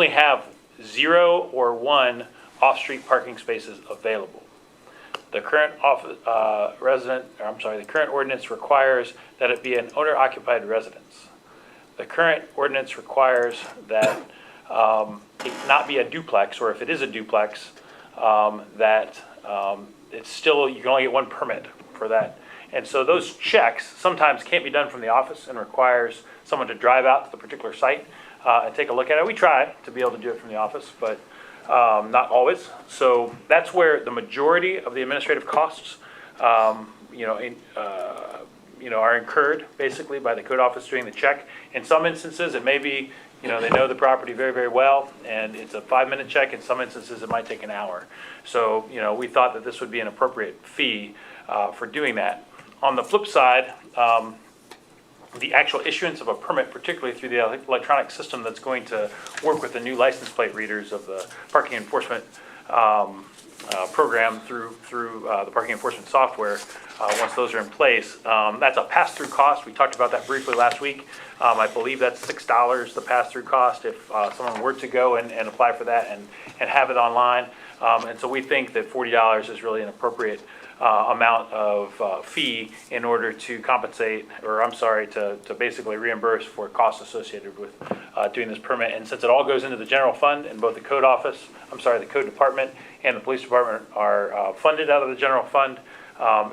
have 0 or 1 off-street parking spaces available. The current the current ordinance requires that it be an owner-occupied residence. The current ordinance requires that it not be a duplex, or if it is a duplex, that it's still, you can only get 1 permit for that. And so those checks sometimes can't be done from the office and requires someone to drive out to the particular site and take a look at it. We try to be able to do it from the office, but not always. So that's where the majority of the administrative costs, are incurred basically by the code office doing the check. In some instances, it may be, they know the property very, very well, and it's a 5-minute check. In some instances, it might take an hour. So, we thought that this would be an appropriate fee for doing that. On the flip side, the actual issuance of a permit, particularly through the electronic system that's going to work with the new license plate readers of the parking enforcement program through the parking enforcement software, once those are in place. That's a pass-through cost. We talked about that briefly last week. I believe that's $6, the pass-through cost, if someone were to go and apply for that and have it online. And so we think that $40 is really an appropriate amount of fee in order to compensate, or I'm sorry, to basically reimburse for costs associated with doing this permit. And since it all goes into the general fund, and both the code office, the code department and the police department are funded out of the general fund,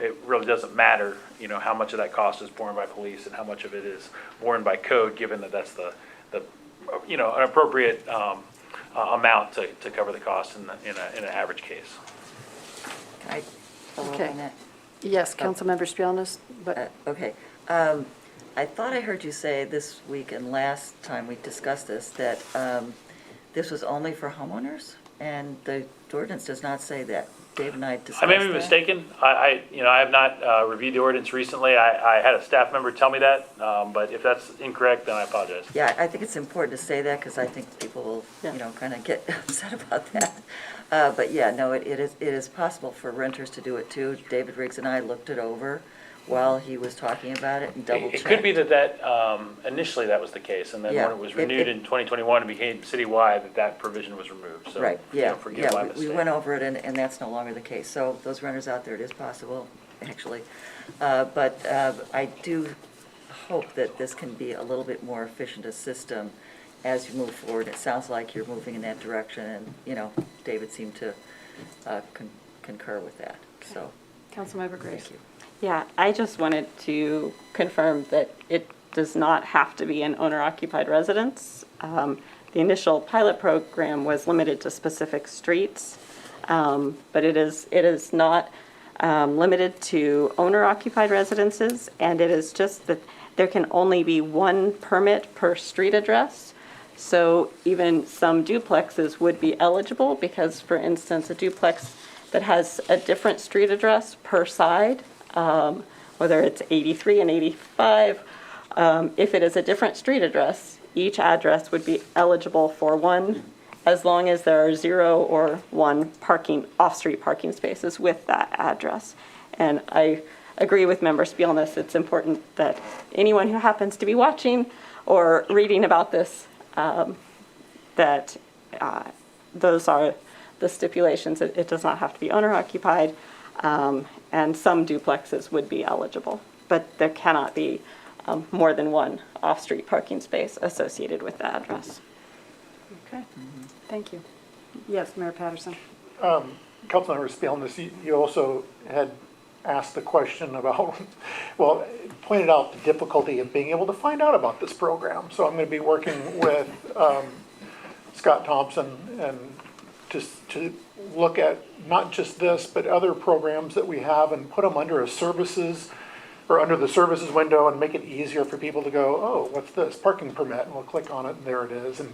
it really doesn't matter, how much of that cost is borne by police and how much of it is borne by code, given that that's the an appropriate amount to cover the cost in an average case. Can I follow up Okay. on that? Yes, Councilmember Spielness, but Okay. I thought I heard you say this week and last time we discussed this, that this was only for homeowners, and the ordinance does not say that. Dave and I discussed I that. may be mistaken. I have not reviewed the ordinance recently. I had a staff member tell me that, but if that's incorrect, then I apologize. Yeah, I think it's important to say that, because I think people will, Yeah. kind of get upset about that. But yeah, no, it is possible for renters to do it too. David Riggs and I looked it over while he was talking about it and double checked. It could be that initially that was the case, and then Yeah, when it was renewed in 2021 and became citywide, that provision was removed. So, Right, yeah, forgive my we mistake. went over it, and that's no longer the case. So those renters out there, it is possible, actually. But I do hope that this can be a little bit more efficient a system as you move forward. It sounds like you're moving in that direction, and, David seemed to concur with that, so, Councilmember Grace. thank you. Yeah, I just wanted to confirm that it does not have to be an owner-occupied residence. The initial pilot program was limited to specific streets, but it is not limited to owner-occupied residences, and it is just that there can only be one permit per street address. So even some duplexes would be eligible because, for instance, a duplex that has a different street address per side, whether it's 83 and 85, if it is a different street address, each address would be eligible for one, as long as there are 0 or 1 off-street parking spaces with that address. And I agree with Member Spielness, it's important that anyone who happens to be watching or reading about this, that those are the stipulations. It does not have to be owner-occupied, and some duplexes would be eligible, but there cannot be more than one off-street parking space associated with the address. Okay, thank you. Yes, Mayor Patterson. Councilmember Spielness, you also had asked the question about, well, pointed out the difficulty of being able to find out about this program. So I'm going to be working with Scott Thompson and to look at not just this, but other programs that we have and put them under a services or under the services window and make it easier for people to go, oh, what's this? Parking permit, and we'll click on it and there it is. And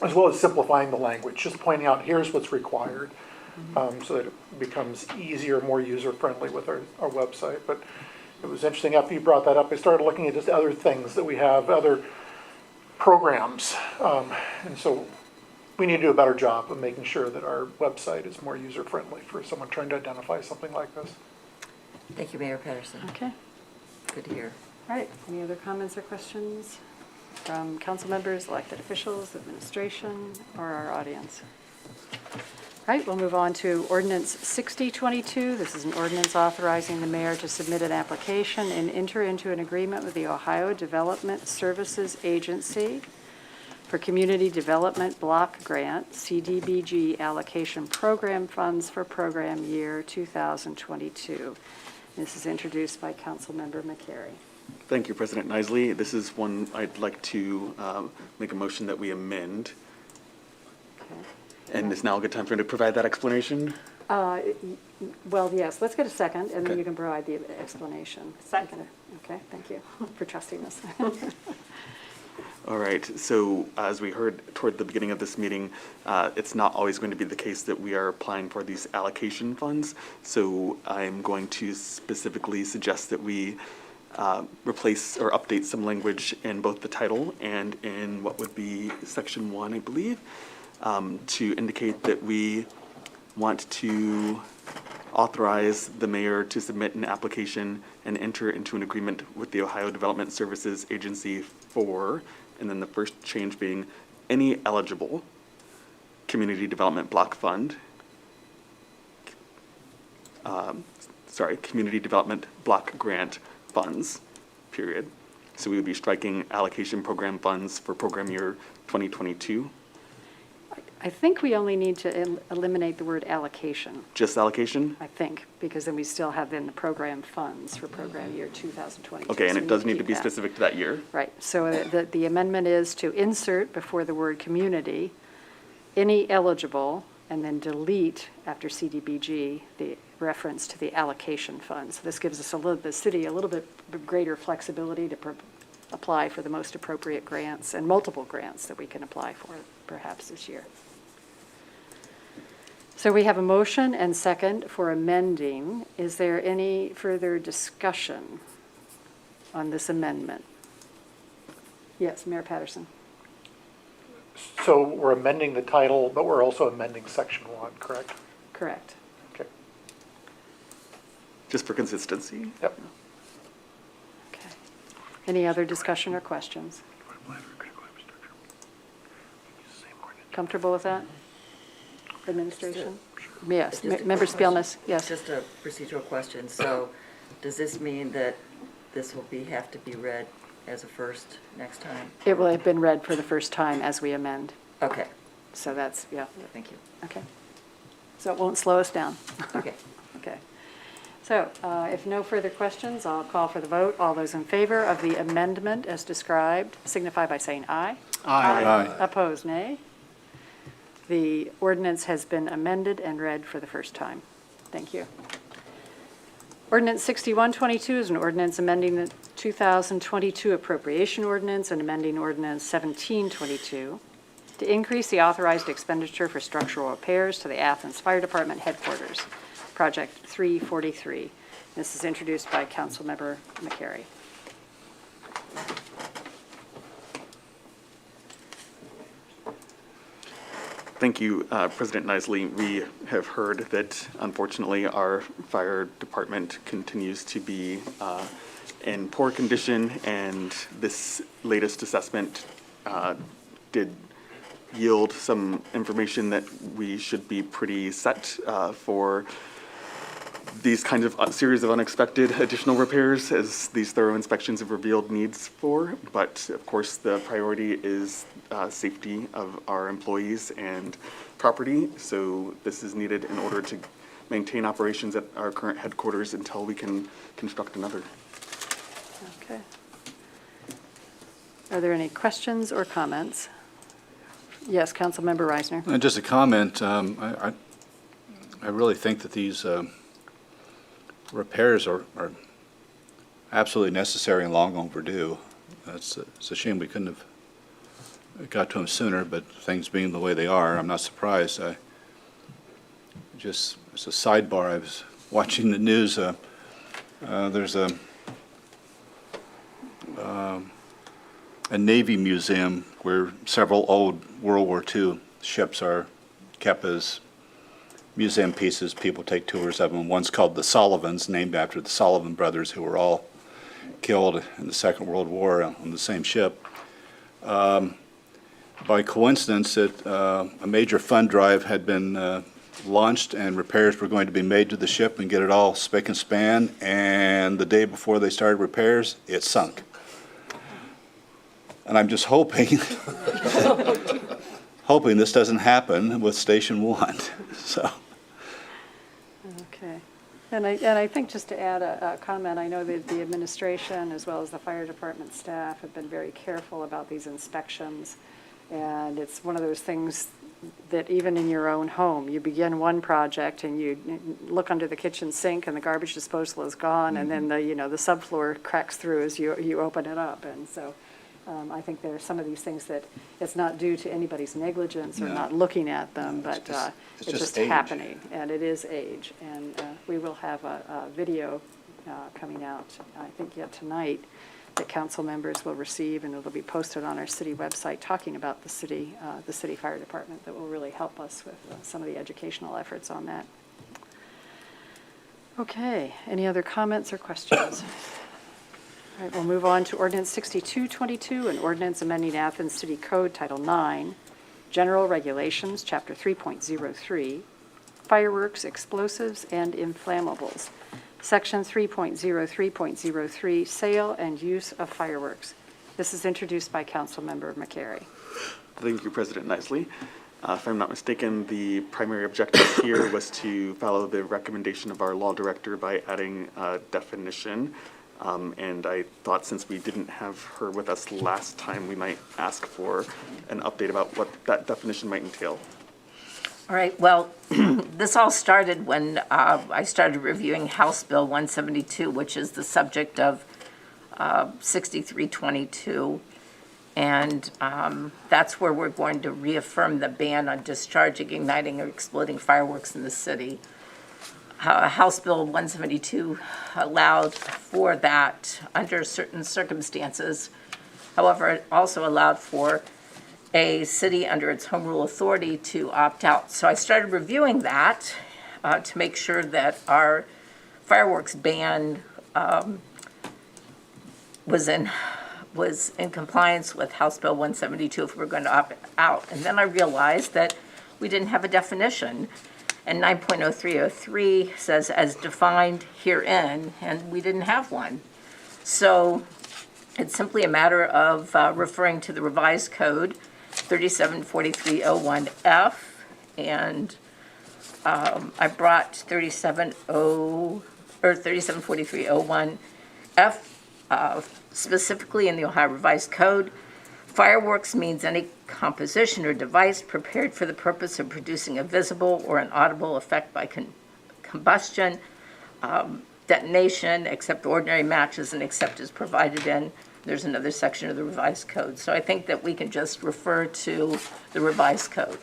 as well as simplifying the language, just pointing out here's what's required, so that it becomes easier, more user-friendly with our website. But it was interesting, after you brought that up, I started looking at just other things that we have, other programs. And so we need to do a better job of making sure that our website is more user-friendly for someone trying to identify something like this. Thank you, Mayor Patterson. Okay, Good to hear. all right. Any other comments or questions from council members, elected officials, administration, or our audience? All right, we'll move on to Ordinance 6022. This is an ordinance authorizing the mayor to submit an application and enter into an agreement with the Ohio Development Services Agency for Community Development Block Grant, CDBG allocation program funds for program year 2022. This is introduced by Councilmember McCary. Thank you, President Nisley. This is one I'd like to make a motion that we amend. Okay. And is now a good time for me to provide that explanation? Well, yes, let's get a second, and then Okay. you can provide the explanation. Second. Okay, thank you for trusting us. All right, so as we heard toward the beginning of this meeting, it's not always going to be the case that we are applying for these allocation funds. So I'm going to specifically suggest that we replace or update some language in both the title and in what would be section 1, I believe, to indicate that we want to authorize the mayor to submit an application and enter into an agreement with the Ohio Development Services Agency for, and then the first change being any eligible community development block fund, community development block grant funds, period. So we would be striking allocation program funds for program year 2022. I think we only need to eliminate the word allocation, Just allocation? I think, because then we still have then the program funds for program year 2022. Okay, and so it we does need to keep be that. specific to that year? Right, so the amendment is to insert before the word community, any eligible, and then delete after CDBG, the reference to the allocation funds. This gives us the city a little bit greater flexibility to apply for the most appropriate grants and multiple grants that we can apply for perhaps this year. So we have a motion and second for amending. Is there any further discussion on this amendment? Yes, Mayor Patterson. So we're amending the title, but we're also amending section 1, correct? Correct. Okay. Just for consistency? Yep. Okay. Any other discussion or questions? Comfortable with that? Administration? Yes. Just a Member quick question. Spielness, yes. Just a procedural question. So does this mean that this will have to be read as a first next time? It will have been read for the first time as we amend. Okay, So that's, yeah, thank you. okay. So it won't slow us down. Okay. Okay. So if no further questions, I'll call for the vote. All those in favor of the amendment as described signify by saying aye. Aye. Opposed, nay. The ordinance has been amended and read for the first time. Thank you. Ordinance 6122 is an ordinance amending the 2022 Appropriation Ordinance and amending Ordinance 1722 to increase the authorized expenditure for structural repairs to the Athens Fire Department headquarters, Project 343. This is introduced by Councilmember McCary. Thank you, President Nisley. We have heard that unfortunately our fire department continues to be in poor condition, and this latest assessment did yield some information that we should be pretty set for these kinds of series of unexpected additional repairs, as these thorough inspections have revealed needs for. But of course, the priority is safety of our employees and property. So this is needed in order to maintain operations at our current headquarters until we can construct another. Okay. Are there any questions or comments? Yes, Councilmember Reisner. And just a comment, I really think that these repairs are absolutely necessary and long overdue. It's a shame we couldn't have got to them sooner, but things being the way they are, I'm not surprised. Just as a sidebar, I was watching the news. There's a Navy museum where several old World War II ships are kept as museum pieces. People take tours of them. One's called the Sullivans, named after the Sullivan brothers, who were all killed in the Second World War on the same ship. By coincidence, a major fund drive had been launched, and repairs were going to be made to the ship and get it all spick and span, and the day before they started repairs, it sunk. And I'm just hoping this doesn't happen with Station 1, so. Okay. And I think just to add a comment, I know that the administration as well as the fire department staff have been very careful about these inspections. And it's one of those things that even in your own home, you begin one project and you look under the kitchen sink and the garbage disposal is gone, and then the subfloor cracks through as you open it up. And so I think there are some of these things that it's not due to anybody's negligence or No. not looking at them, but it's it's just just age. happening, and it is age. And we will have a video coming out, I think yet tonight, that council members will receive, and it'll be posted on our city website, talking about the city fire department, that will really help us with some of the educational efforts on that. Okay, any other comments or questions? All right, we'll move on to Ordinance 6222, an ordinance amending Athens City Code Title 9, General Regulations, Chapter 3.03, Fireworks, Explosives, and Inflammables. Section 3.03.03, Sale and Use of Fireworks. This is introduced by Councilmember McCary. Thank you, President Nicely. If I'm not mistaken, the primary objective here was to follow the recommendation of our law director by adding a definition. And I thought since we didn't have her with us last time, we might ask for an update about what that definition might entail. All right, well, this all started when I started reviewing House Bill 172, which is the subject of 6322. And that's where we're going to reaffirm the ban on discharging, igniting, or exploding fireworks in the city. House Bill 172 allowed for that under certain circumstances. However, it also allowed for a city under its home rule authority to opt out. So I started reviewing that to make sure that our fireworks ban was in compliance with House Bill 172 if we were going to opt out. And then I realized that we didn't have a definition. And 9.0303 says as defined herein, and we didn't have one. So it's simply a matter of referring to the revised code, 374301F, and I brought 374301F specifically in the Ohio Revised Code. Fireworks means any composition or device prepared for the purpose of producing a visible or an audible effect by combustion, detonation, except ordinary matches and except as provided in. There's another section of the Revised Code. So I think that we can just refer to the Revised Code.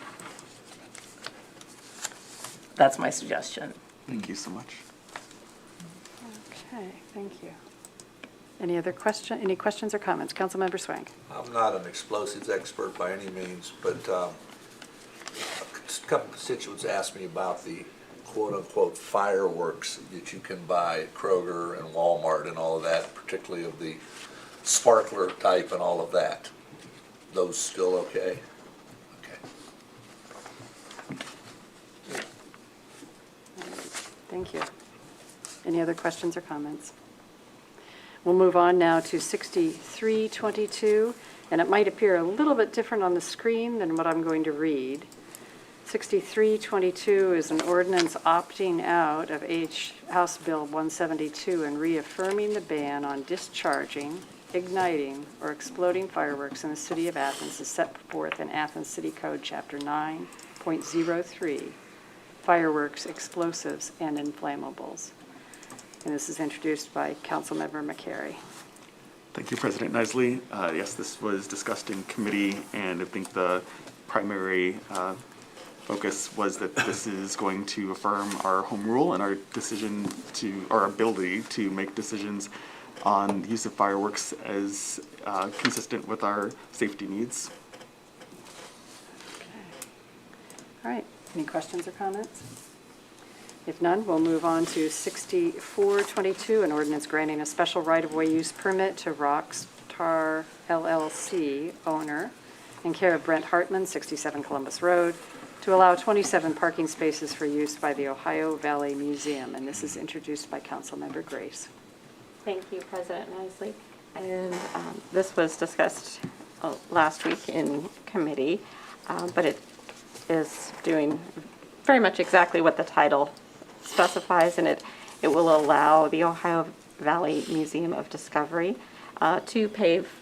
That's my suggestion. Thank you so much. Okay, thank you. Any questions or comments? Councilmember Swank. I'm not an explosives expert by any means, but a couple constituents asked me about the quote-unquote fireworks that you can buy at Kroger and Walmart and all of that, particularly of the sparkler type and all of that. Those still okay? Okay. Thank you. Any other questions or comments? We'll move on now to 6322, and it might appear a little bit different on the screen than what I'm going to read. 6322 is an ordinance opting out of House Bill 172 and reaffirming the ban on discharging, igniting, or exploding fireworks in the city of Athens as set forth in Athens City Code Chapter 9.03, Fireworks, Explosives, and Inflammables. And this is introduced by Councilmember McCary. Thank you, President Nicely. Yes, this was discussed in committee, and I think the primary focus was that this is going to affirm our home rule and our our ability to make decisions on the use of fireworks as consistent with our safety needs. Okay. All right, any questions or comments? If none, we'll move on to 6422, an ordinance granting a special right-of-way use permit to Rockstar LLC owner in care of Brent Hartman, 67 Columbus Road, to allow 27 parking spaces for use by the Ohio Valley Museum. And this is introduced by Councilmember Grace. Thank you, President Nicely. And this was discussed last week in committee, but it is doing very much exactly what the title specifies, and it will allow the Ohio Valley Museum of Discovery to pave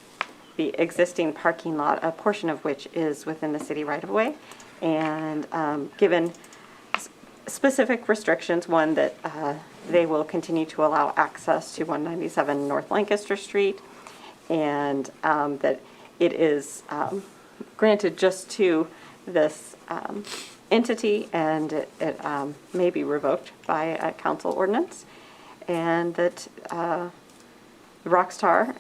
the existing parking lot, a portion of which is within the city right-of-way, and given specific restrictions, one that they will continue to allow access to 197 North Lancaster Street, and that it is granted just to this entity, and it may be revoked by a council ordinance. and that Rockstar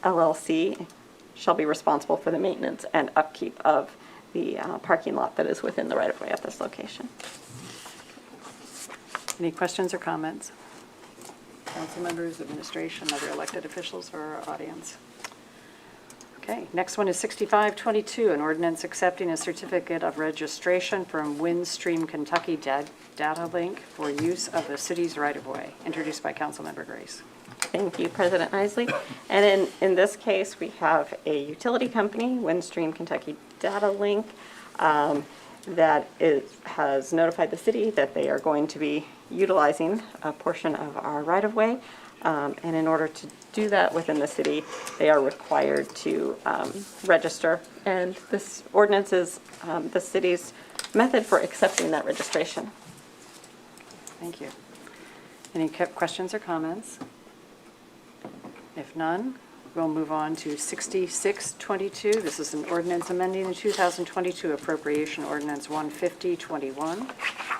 LLC shall be responsible for the maintenance and upkeep of the parking lot that is within the right-of-way at this location. Any questions or comments? Council members, administration, other elected officials, or our audience? Okay, next one is 6522, an ordinance accepting a certificate of registration from Windstream Kentucky Data Link for use of the city's right-of-way, introduced by Councilmember Grace. Thank you, President Isley. And in this case, we have a utility company, Windstream Kentucky Data Link, that has notified the city that they are going to be utilizing a portion of our right-of-way. And in order to do that within the city, they are required to register. And this ordinance is the city's method for accepting that registration. Thank you. Any questions or comments? If none, we'll move on to 6622. This is an ordinance amending the 2022 Appropriation Ordinance 15021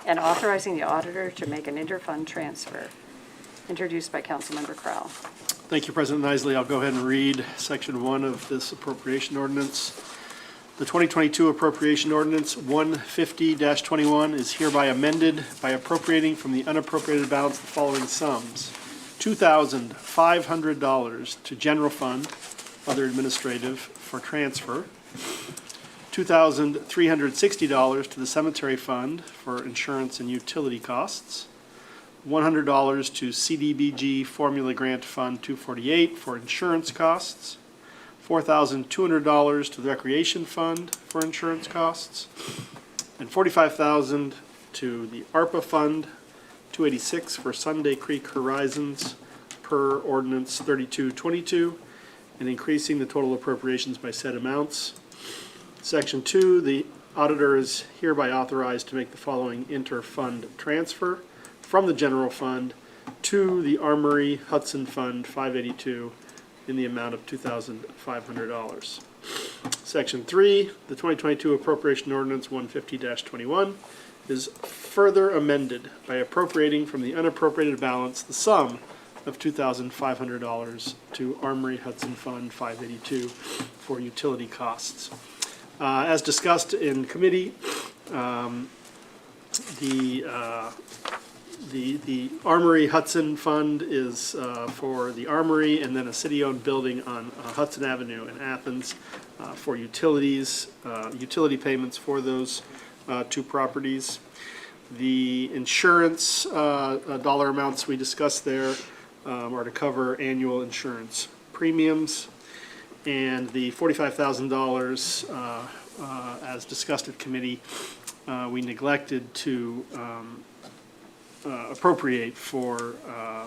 and authorizing the auditor to make an interfund transfer, introduced by Councilmember Crowell. Thank you, President Isley. I'll go ahead and read Section 1 of this appropriation ordinance. The 2022 Appropriation Ordinance 150-21 is hereby amended by appropriating from the unappropriated balance the following sums: $2,500 to general fund, other administrative, for transfer; $2,360 to the cemetery fund for insurance and utility costs; $100 to CDBG Formula Grant Fund 248 for insurance costs; $4,200 to the Recreation Fund for insurance costs; and $45,000 to the ARPA Fund 286 for Sunday Creek Horizons per Ordinance 3222, and increasing the total appropriations by said amounts. Section 2, the auditor is hereby authorized to make the following inter-fund transfer from the general fund to the Armory Hudson Fund 582 in the amount of $2,500. Section 3, the 2022 Appropriation Ordinance 150-21 is further amended by appropriating from the unappropriated balance the sum of $2,500 to Armory Hudson Fund 582 for utility costs. As discussed in committee, the Armory Hudson Fund is for the Armory and then a city-owned building on Hudson Avenue in Athens for utilities, utility payments for those two properties. The insurance dollar amounts we discussed there are to cover annual insurance premiums. And the $45,000, as discussed at committee, we neglected to appropriate for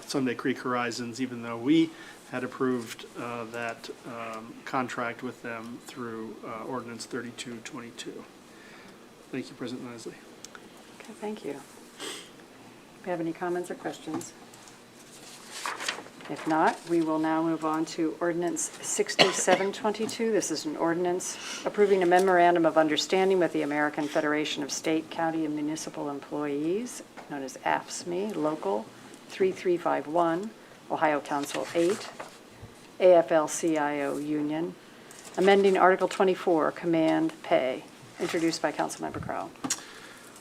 Sunday Creek Horizons, even though we had approved that contract with them through Ordinance 3222. Thank you, President Isley. Okay, thank you. Do you have any comments or questions? If not, we will now move on to Ordinance 6722. This is an ordinance approving a memorandum of understanding with the American Federation of State, County, and Municipal Employees, known as AFSCME, Local 3351, Ohio Council 8, AFL-CIO Union, amending Article 24, Command Pay, introduced by Councilmember Crowell.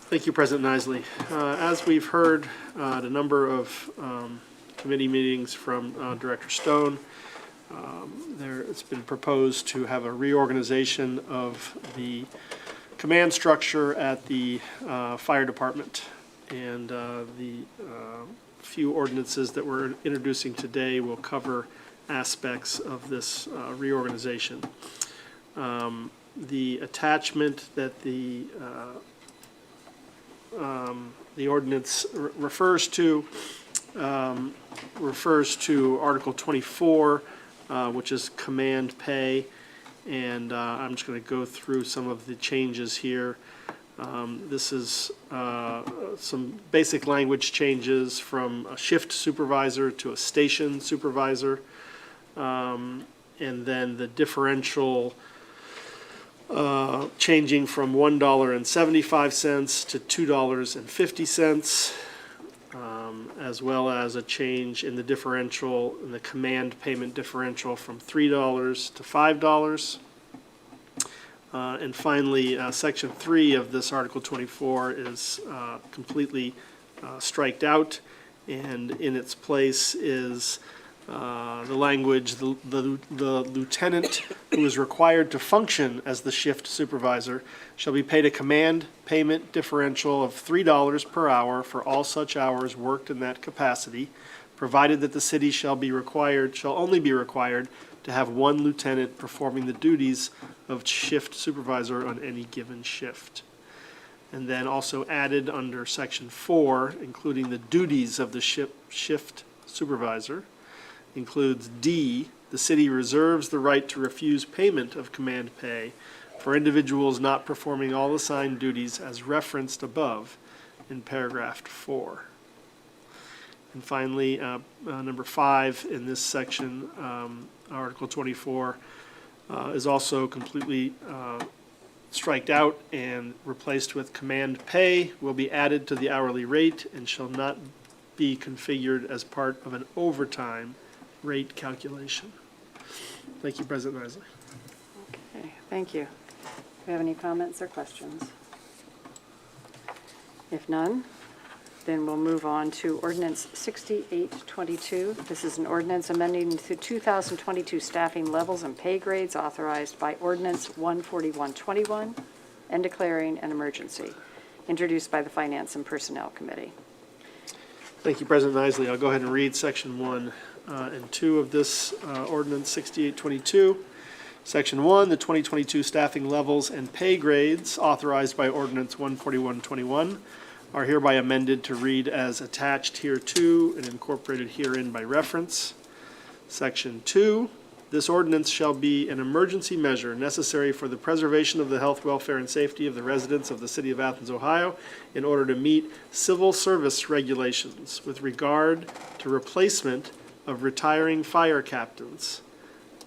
Thank you, President Isley. As we've heard at a number of committee meetings from Director Stone, it's been proposed to have a reorganization of the command structure at the fire department. And the few ordinances that we're introducing today will cover aspects of this reorganization. The attachment that the ordinance refers to Article 24, which is command pay, and I'm just going to go through some of the changes here. This is some basic language changes from a shift supervisor to a station supervisor, and then the differential changing from $1.75 to $2.50, as well as a change in the differential, in the command payment differential from $3 to $5. And finally, Section 3 of this Article 24 is completely striked out, and in its place is the language, the lieutenant who is required to function as the shift supervisor shall be paid a command payment differential of $3 per hour for all such hours worked in that capacity, provided that the city shall only be required to have one lieutenant performing the duties of shift supervisor on any given shift. And then also added under Section 4, including the duties of the shift supervisor, includes D, the city reserves the right to refuse payment of command pay for individuals not performing all assigned duties as referenced above in paragraph 4. And finally, number 5 in this section, Article 24, is also completely striked out and replaced with command pay will be added to the hourly rate and shall not be configured as part of an overtime rate calculation. Thank you, President Isley. Okay, thank you. Do you have any comments or questions? If none, then we'll move on to Ordinance 6822. This is an ordinance amending the 2022 staffing levels and pay grades authorized by Ordinance 14121 and declaring an emergency, introduced by the Finance and Personnel Committee. Thank you, President Isley. I'll go ahead and read Section 1 and 2 of this Ordinance 6822. Section 1, the 2022 staffing levels and pay grades authorized by Ordinance 14121 are hereby amended to read as attached hereto and incorporated herein by reference. Section 2, this ordinance shall be an emergency measure necessary for the preservation of the health, welfare, and safety of the residents of the city of Athens, Ohio, in order to meet civil service regulations with regard to replacement of retiring fire captains,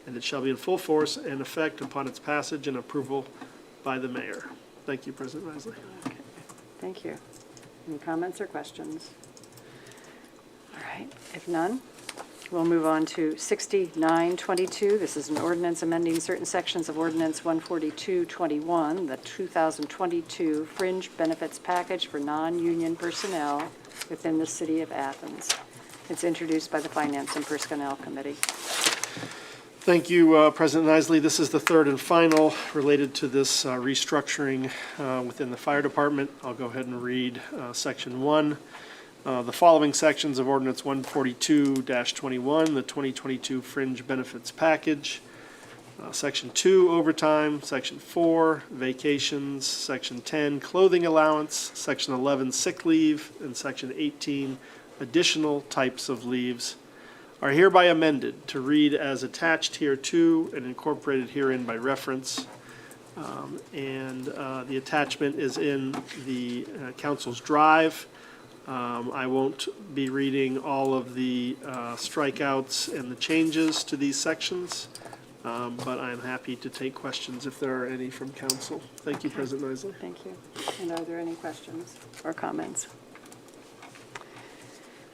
and it shall be in full force and effect upon its passage and approval by the mayor. Thank you, President Isley. Okay, thank you. Any comments or questions? All right, if none, we'll move on to 6922. This is an ordinance amending certain sections of Ordinance 14221, the 2022 Fringe Benefits Package for non-union personnel within the city of Athens. It's introduced by the Finance and Personnel Committee. Thank you, President Isley. This is the third and final related to this restructuring within the fire department. I'll go ahead and read Section 1. The following sections of Ordinance 142-21, the 2022 Fringe Benefits Package. Section 2, overtime. Section 4, vacations. Section 10, clothing allowance. Section 11, sick leave. And Section 18, additional types of leaves, are hereby amended to read as attached hereto and incorporated herein by reference. The attachment is in the council's drive. I won't be reading all of the strikeouts and the changes to these sections, but I'm happy to take questions if there are any from council. Thank you, President Isley. Thank you. And are there any questions or comments?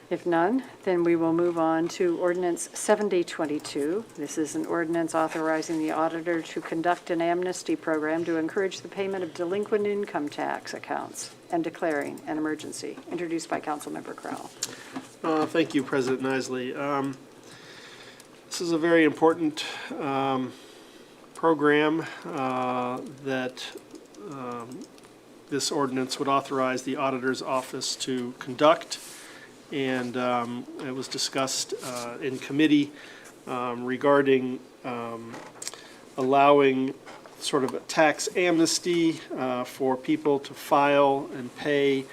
If none, then we will move on to Ordinance 7022. This is an ordinance authorizing the auditor to conduct an amnesty program to encourage the payment of delinquent income tax accounts and declaring an emergency, introduced by Councilmember Crowell. Thank you, President Isley. This is a very important program that this ordinance would authorize the auditor's office to conduct. And it was discussed in committee regarding allowing sort of a tax amnesty for people to file and pay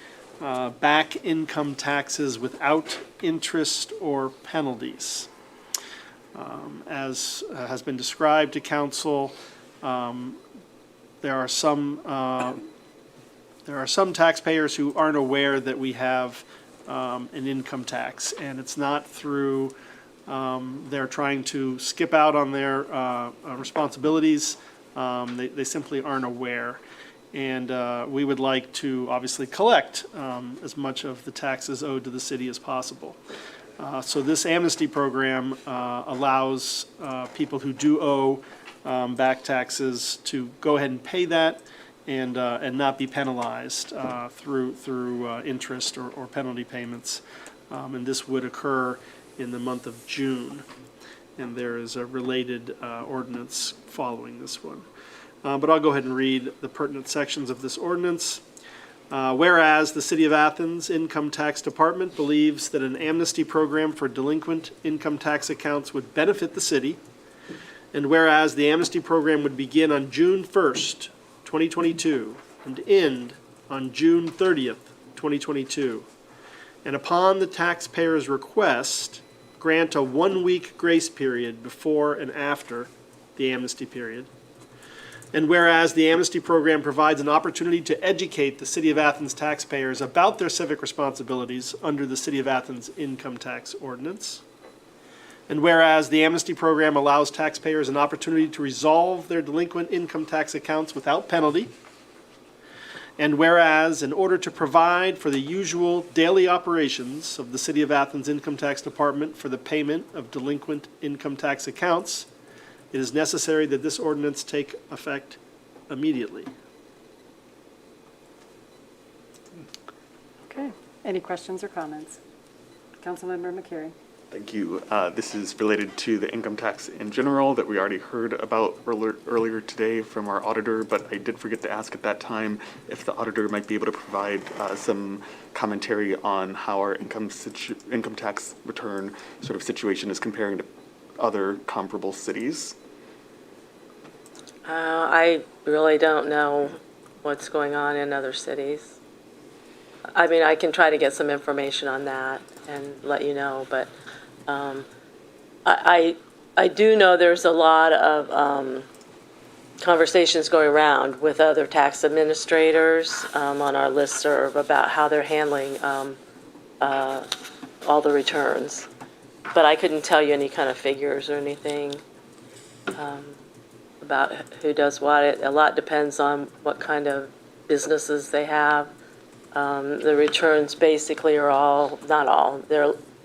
back income taxes without interest or penalties. As has been described to council, there are some taxpayers who aren't aware that we have an income tax, and it's not through they're trying to skip out on their responsibilities. They simply aren't aware. And we would like to obviously collect as much of the taxes owed to the city as possible. So this amnesty program allows people who do owe back taxes to go ahead and pay that and not be penalized through interest or penalty payments. And this would occur in the month of June. And there is a related ordinance following this one. But I'll go ahead and read the pertinent sections of this ordinance. Whereas the City of Athens Income Tax Department believes that an amnesty program for delinquent income tax accounts would benefit the city, and whereas the amnesty program would begin on June 1st, 2022, and end on June 30th, 2022, and upon the taxpayer's request, grant a 1-week grace period before and after the amnesty period. And whereas the amnesty program provides an opportunity to educate the City of Athens taxpayers about their civic responsibilities under the City of Athens Income Tax Ordinance. And whereas the amnesty program allows taxpayers an opportunity to resolve their delinquent income tax accounts without penalty. And whereas in order to provide for the usual daily operations of the City of Athens Income Tax Department for the payment of delinquent income tax accounts, it is necessary that this ordinance take effect immediately. Okay. Any questions or comments? Councilmember McCary. Thank you. This is related to the income tax in general that we already heard about earlier today from our auditor, but I did forget to ask at that time if the auditor might be able to provide some commentary on how our income tax return sort of situation is comparing to other comparable cities. I really don't know what's going on in other cities. I mean, I can try to get some information on that and let you know, but I do know there's a lot of conversations going around with other tax administrators on our listserv about how they're handling all the returns. But I couldn't tell you any kind of figures or anything about who does what. A lot depends on what kind of businesses they have. The returns basically are all, not all,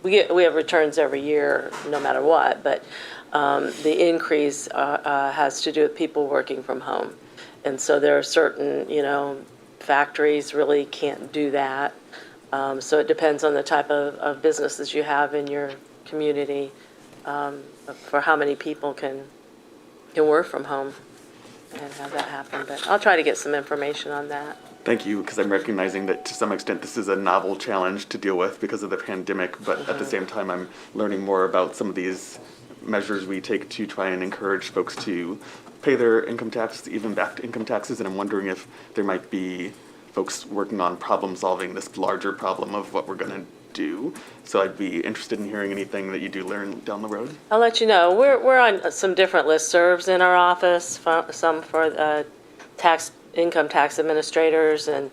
we have returns every year no matter what, but the increase has to do with people working from home. And so there are certain, factories really can't do that. So it depends on the type of businesses you have in your community for how many people can work from home and have that happen. But I'll try to get some information on that. Thank you, because I'm recognizing that to some extent this is a novel challenge to deal with because of the pandemic, but at the same time I'm learning more about some of these measures we take to try and encourage folks to pay their income tax, even back income taxes, and I'm wondering if there might be folks working on problem solving this larger problem of what we're going to do. So I'd be interested in hearing anything that you do learn down the road. I'll let you know. We're on some different listservs in our office, some for income tax administrators, and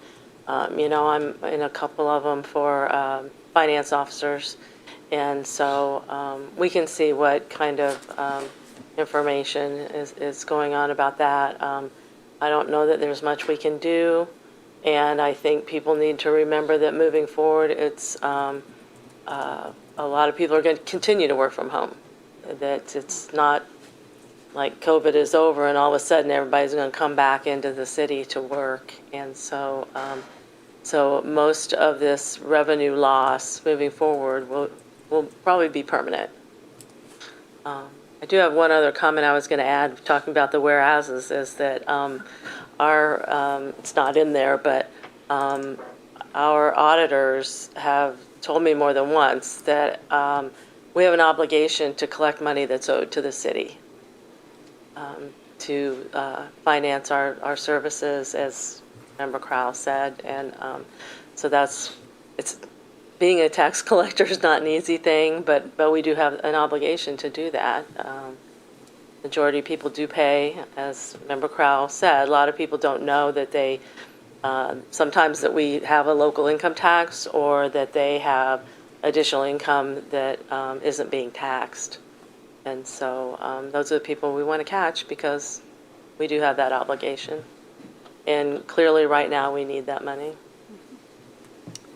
I'm in a couple of them for finance officers. And so we can see what kind of information is going on about that. I don't know that there's much we can do. And I think people need to remember that moving forward, it's a lot of people are going to continue to work from home. That it's not like COVID is over and all of a sudden everybody's going to come back into the city to work. And so, so most of this revenue loss moving forward will probably be permanent. I do have one other comment I was going to add, talking about the whereases, is that it's not in there, but our auditors have told me more than once that we have an obligation to collect money that's owed to the city to finance our services, as Member Crowell said. And so being a tax collector is not an easy thing, but we do have an obligation to do that. Majority of people do pay, as Member Crowell said. A lot of people don't know that they, sometimes that we have a local income tax or that they have additional income that isn't being taxed. And so those are the people we want to catch because we do have that obligation. And clearly, right now, we need that money.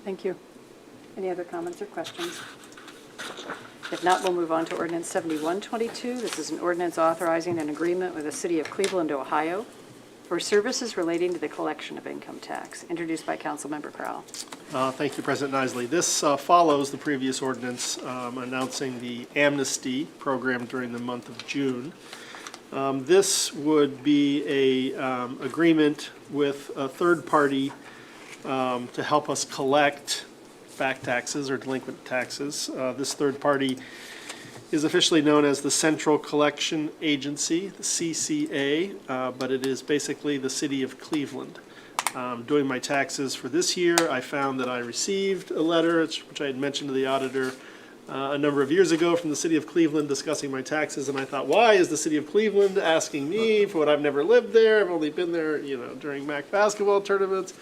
Thank you. Any other comments or questions? If not, we'll move on to Ordinance 7122. This is an ordinance authorizing an agreement with the City of Cleveland, Ohio, for services relating to the collection of income tax, introduced by Councilmember Crowell. Thank you, President Isley. This follows the previous ordinance announcing the Amnesty program during the month of June. This would be a agreement with a third party to help us collect back taxes or delinquent taxes. This third party is officially known as the Central Collection Agency, the CCA, but it is basically the City of Cleveland. Doing my taxes for this year, I found that I received a letter, which I had mentioned to the auditor a number of years ago, from the City of Cleveland discussing my taxes, and I thought, why is the City of Cleveland asking me for what I've never lived there? I've only been there, during MAC basketball tournaments.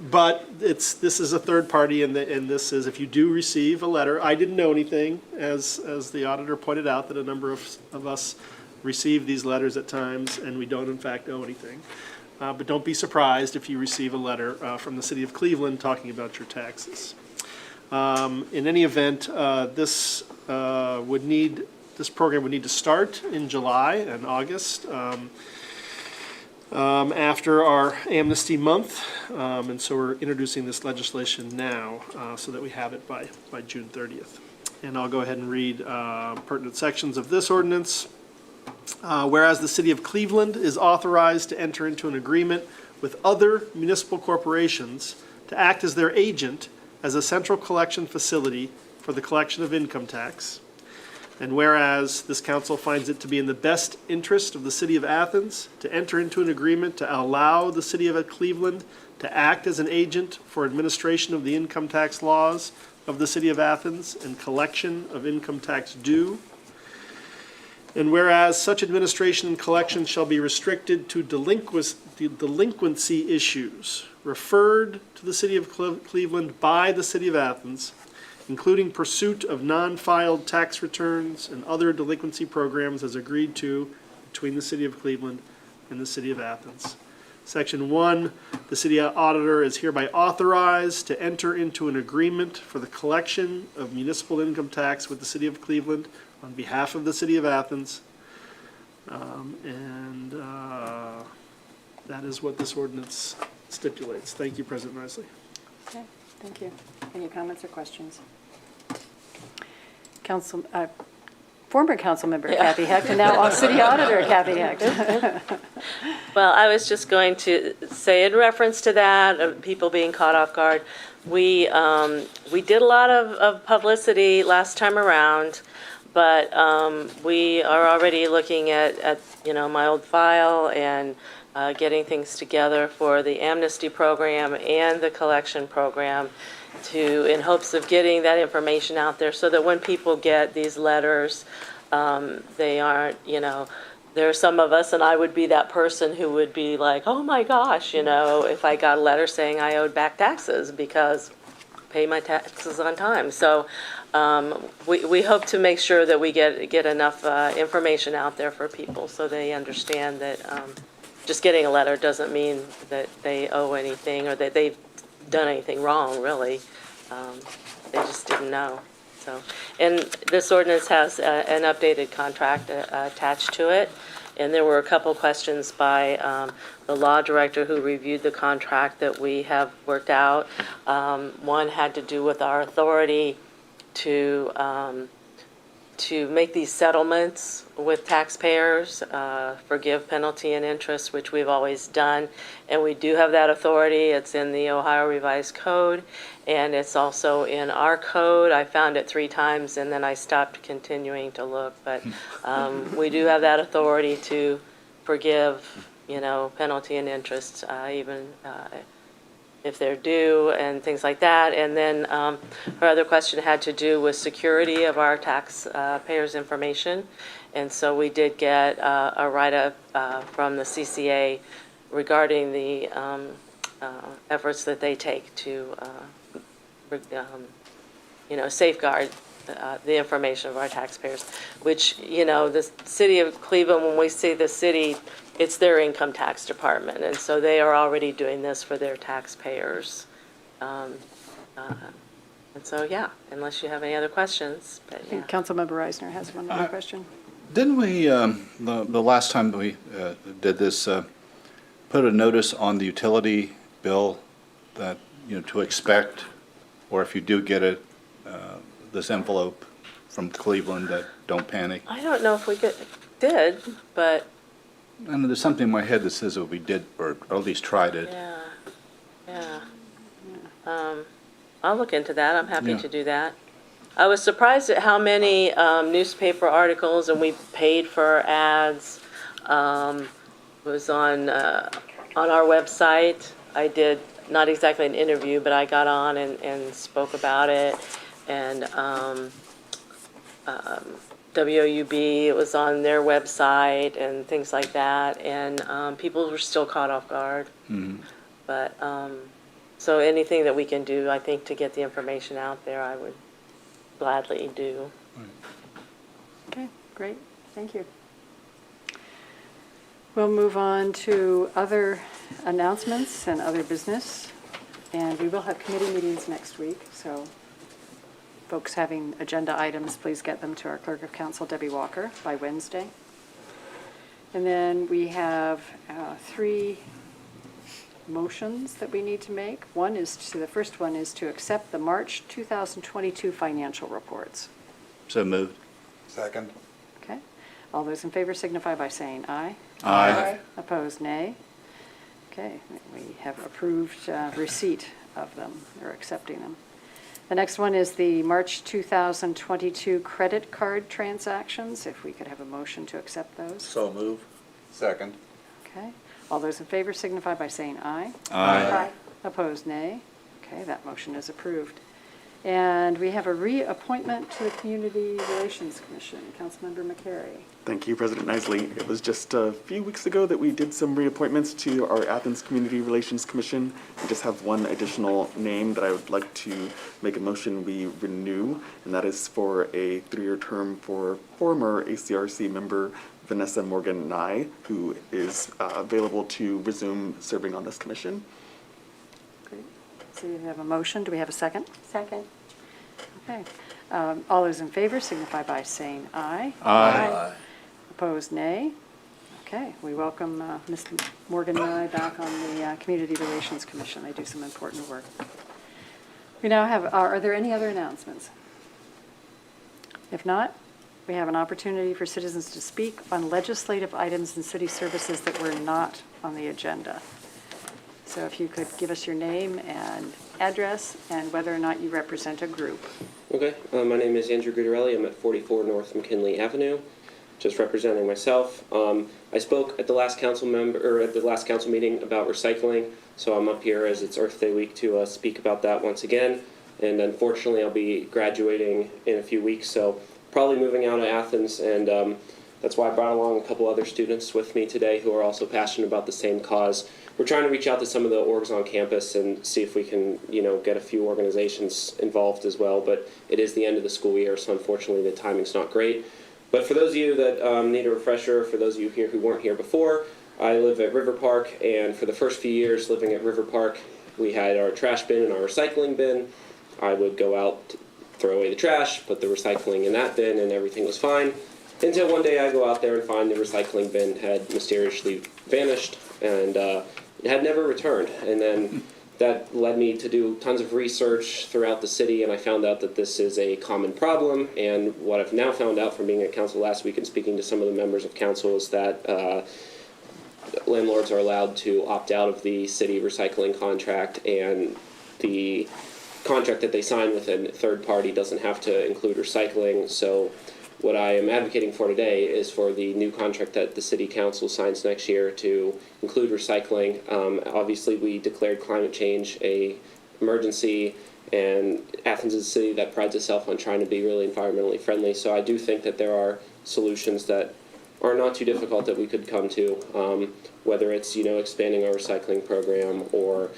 But this is a third party, and this is, if you do receive a letter, I didn't know anything, as the auditor pointed out, that a number of us receive these letters at times, and we don't in fact know anything. But don't be surprised if you receive a letter from the City of Cleveland talking about your taxes. In any event, this program would need to start in July and August. After our amnesty month, and so we're introducing this legislation now so that we have it by June 30th. And I'll go ahead and read pertinent sections of this ordinance. Whereas the City of Cleveland is authorized to enter into an agreement with other municipal corporations to act as their agent as a central collection facility for the collection of income tax. And whereas this council finds it to be in the best interest of the City of Athens to enter into an agreement to allow the City of Cleveland to act as an agent for administration of the income tax laws of the City of Athens and collection of income tax due. And whereas such administration and collection shall be restricted to delinquency issues referred to the City of Cleveland by the City of Athens, including pursuit of non-filed tax returns and other delinquency programs as agreed to between the City of Cleveland and the City of Athens. Section 1, the City Auditor is hereby authorized to enter into an agreement for the collection of municipal income tax with the City of Cleveland on behalf of the City of Athens. That is what this ordinance stipulates. Thank you, President Isley. Okay, thank you. Any comments or questions? Former Councilmember Kathy Hecht, and now City Auditor Kathy Hecht. Well, I was just going to say, in reference to that, of people being caught off guard, we did a lot of publicity last time around, but we are already looking at my old file and getting things together for the amnesty program and the collection program, in hopes of getting that information out there so that when people get these letters, they aren't, there are some of us, and I would be that person who would be like, oh my gosh, if I got a letter saying I owed back taxes because I pay my taxes on time. So we hope to make sure that we get enough information out there for people so they understand that just getting a letter doesn't mean that they owe anything or that they've done anything wrong, really. They just didn't know. So, and this ordinance has an updated contract attached to it, and there were a couple questions by the law director who reviewed the contract that we have worked out. One had to do with our authority to make these settlements with taxpayers, forgive penalty and interest, which we've always done. And we do have that authority. It's in the Ohio Revised Code, and it's also in our code. I found it 3 times, and then I stopped continuing to look. But we do have that authority to forgive, penalty and interest, even if they're due and things like that. And then her other question had to do with security of our taxpayers' information. And so we did get a write-up from the CCA regarding the efforts that they take to, safeguard the information of our taxpayers, which, the City of Cleveland, when we say the city, it's their income tax department, and so they are already doing this for their taxpayers. And so, yeah, unless you have any other questions, but I yeah. think Councilmember Reisner has one other question. Didn't we, the last time we did this, put a notice on the utility bill that, to expect, or if you do get it, this envelope from Cleveland, that don't panic? I don't know if we did, but I know there's something in my head that says that we did, or at least tried it. yeah. I'll look into that. I'm happy Yeah. to do that. I was surprised at how many newspaper articles, and we paid for ads, was on our website. I did, not exactly an interview, but I got on and spoke about it. And WOUB, it was on their website and things like that. And people were still caught off guard. But, so anything that we can do, I think, to get the information out there, I would gladly do. Okay, great, thank you. We'll move on to other announcements and other business, and we will have committee meetings next week, so folks having agenda items, please get them to our Clerk of Council, Debbie Walker, by Wednesday. And then we have 3 motions that we need to make. The first one is to accept the March 2022 financial reports. So moved. Second. Okay. All those in favor signify by saying aye. Aye. Opposed, nay. Okay, we have approved receipt of them, or accepting them. The next one is the March 2022 credit card transactions, if we could have a motion to accept those. So move. Second. Okay. All those in favor signify by saying aye. Aye. Opposed, nay. Okay, that motion is approved. And we have a reappointment to the Community Relations Commission. Councilmember McCary. Thank you, President Isley. It was just a few weeks ago that we did some reappointments to our Athens Community Relations Commission. We just have one additional name that I would like to make a motion we renew, and that is for a 3-year term for former ACRC member Vanessa Morgan Nye, who is available to resume serving on this commission. Great. So we have a motion. Do we have a second? Second. Okay. All those in favor signify by saying aye. Aye. Opposed, nay. Okay, we welcome Ms. Morgan Nye back on the Community Relations Commission. They do some important work. We now have, are there any other announcements? If not, we have an opportunity for citizens to speak on legislative items and city services that were not on the agenda. So if you could give us your name and address and whether or not you represent a group. Okay, my name is Andrew Guidarelli. I'm at 44 North McKinley Avenue, just representing myself. I spoke at the last council meeting about recycling, so I'm up here as it's Earth Day week to speak about that once again. And unfortunately, I'll be graduating in a few weeks, so probably moving out of Athens, and that's why I brought along a couple other students with me today who are also passionate about the same cause. We're trying to reach out to some of the orgs on campus and see if we can, get a few organizations involved as well, but it is the end of the school year, so unfortunately the timing's not great. But for those of you that need a refresher, for those of you here who weren't here before, I live at River Park, and for the first few years living at River Park, we had our trash bin and our recycling bin. I would go out, throw away the trash, put the recycling in that bin, and everything was fine. Until one day I go out there and find the recycling bin had mysteriously vanished, and it had never returned. And then that led me to do tons of research throughout the city, and I found out that this is a common problem. And what I've now found out from being at council last week and speaking to some of the members of council is that landlords are allowed to opt out of the city recycling contract, and the contract that they sign with a third party doesn't have to include recycling. So what I am advocating for today is for the new contract that the city council signs next year to include recycling. Obviously, we declared climate change a emergency, and Athens is a city that prides itself on trying to be really environmentally friendly. So I do think that there are solutions that are not too difficult that we could come to, whether it's expanding our recycling program or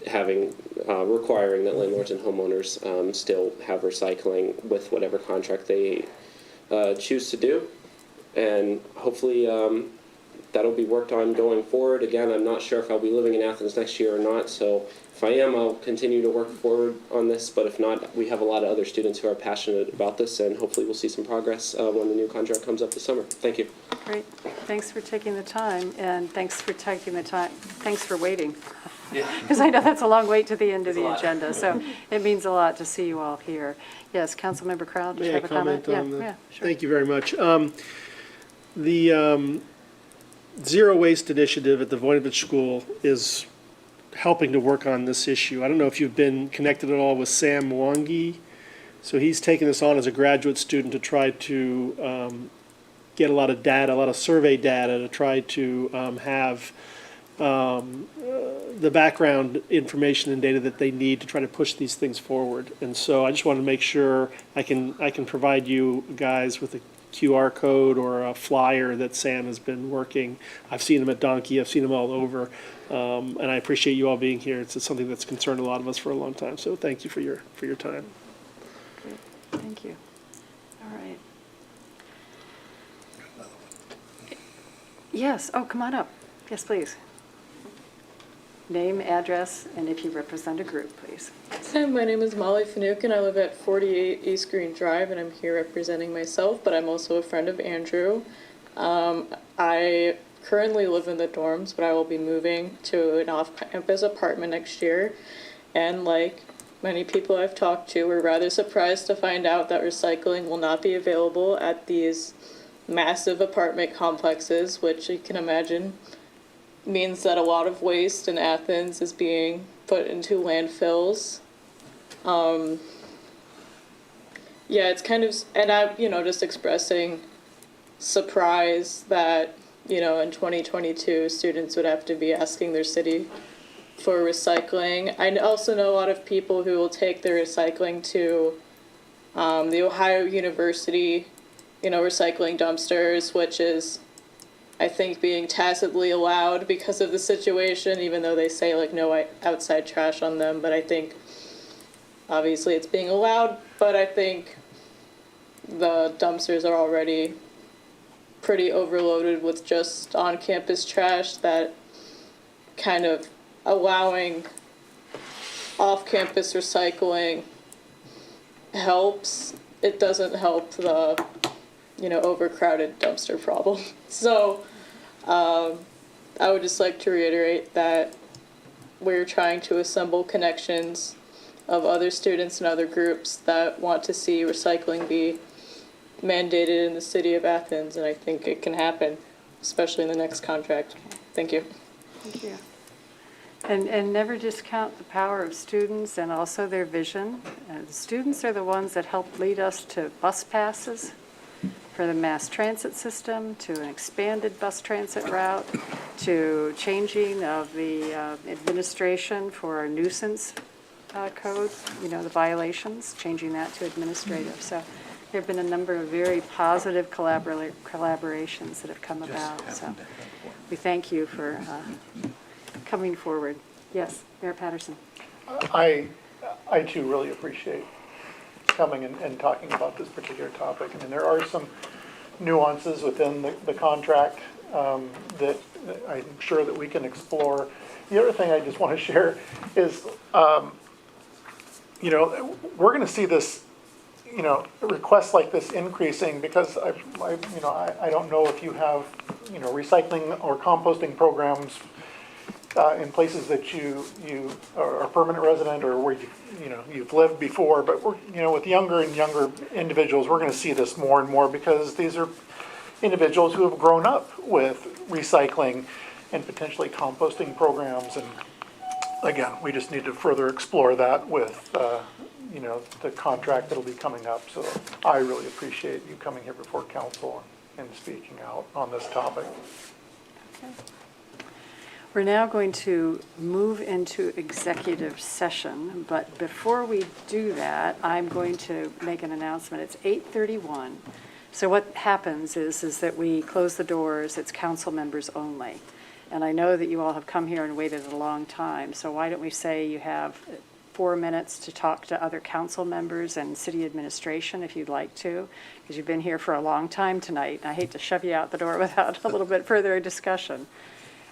having requiring that landlords and homeowners still have recycling with whatever contract they choose to do. And hopefully that'll be worked on going forward. Again, I'm not sure if I'll be living in Athens next year or not, so if I am, I'll continue to work forward on this, but if not, we have a lot of other students who are passionate about this, and hopefully we'll see some progress when the new contract comes up this summer. Thank you. Great. Thanks for taking the time, and thanks for waiting. Because I know that's a long wait to the end of the agenda, so it means a lot to see you all here. Yes, Councilmember Crowell, do you May I have a comment? comment on the? Yeah, sure. Thank you very much. The Zero Waste Initiative at the Voinovich School is helping to work on this issue. I don't know if you've been connected at all with Sam Mwangi. So he's taken this on as a graduate student to try to get a lot of data, a lot of survey data, to try to have the background information and data that they need to try to push these things forward. And so I just want to make sure I can provide you guys with a QR code or a flyer that Sam has been working. I've seen him at Donkey, I've seen him all over, and I appreciate you all being here. It's something that's concerned a lot of us for a long time, so thank you for your time. Great. Thank you. All right. Yes, oh, come on up. Yes, please. Name, address, and if you represent a group, please. Hi, my name is Molly Fanukin. I live at 48 East Green Drive, and I'm here representing myself, but I'm also a friend of Andrew. I currently live in the dorms, but I will be moving to an off-campus apartment next year. And like many people I've talked to, we're rather surprised to find out that recycling will not be available at these massive apartment complexes, which you can imagine means that a lot of waste in Athens is being put into landfills. Yeah, it's kind of, and I'm, just expressing surprise that, in 2022, students would have to be asking their city for recycling. I also know a lot of people who will take their recycling to the Ohio University, recycling dumpsters, which is, I think, being tacitly allowed because of the situation, even though they say no outside trash on them. But I think obviously it's being allowed, but I think the dumpsters are already pretty overloaded with just on-campus trash, that kind of allowing off-campus recycling helps. It doesn't help the overcrowded dumpster problem. So I would just like to reiterate that we're trying to assemble connections of other students and other groups that want to see recycling be mandated in the city of Athens, and I think it can happen, especially in the next contract. Thank you. Thank you. And never discount the power of students and also their vision. The students are the ones that help lead us to bus passes for the mass transit system, to an expanded bus transit route, to changing of the administration for our nuisance code, the violations, changing that to administrative. So there have been a number of very positive collaborations that have come about. So we thank you for coming forward. Yes, Mayor Patterson. I too really appreciate coming and talking about this particular topic. I mean, there are some nuances within the contract that I'm sure that we can explore. The other thing I just want to share is, we're going to see this, requests like this increasing because I don't know if you have, recycling or composting programs in places that you are a permanent resident or where you've lived before, but we're, with younger and younger individuals, we're going to see this more and more because these are individuals who have grown up with recycling and potentially composting programs. And again, we just need to further explore that with, the contract that'll be coming up. So I really appreciate you coming here before council and speaking out on this topic. Okay. We're now going to move into executive session, but before we do that, I'm going to make an announcement. It's 8:31. So what happens is that we close the doors, it's council members only. And I know that you all have come here and waited a long time, so why don't we say you have 4 minutes to talk to other council members and city administration if you'd like to, because you've been here for a long time tonight. I hate to shove you out the door without a little bit further discussion.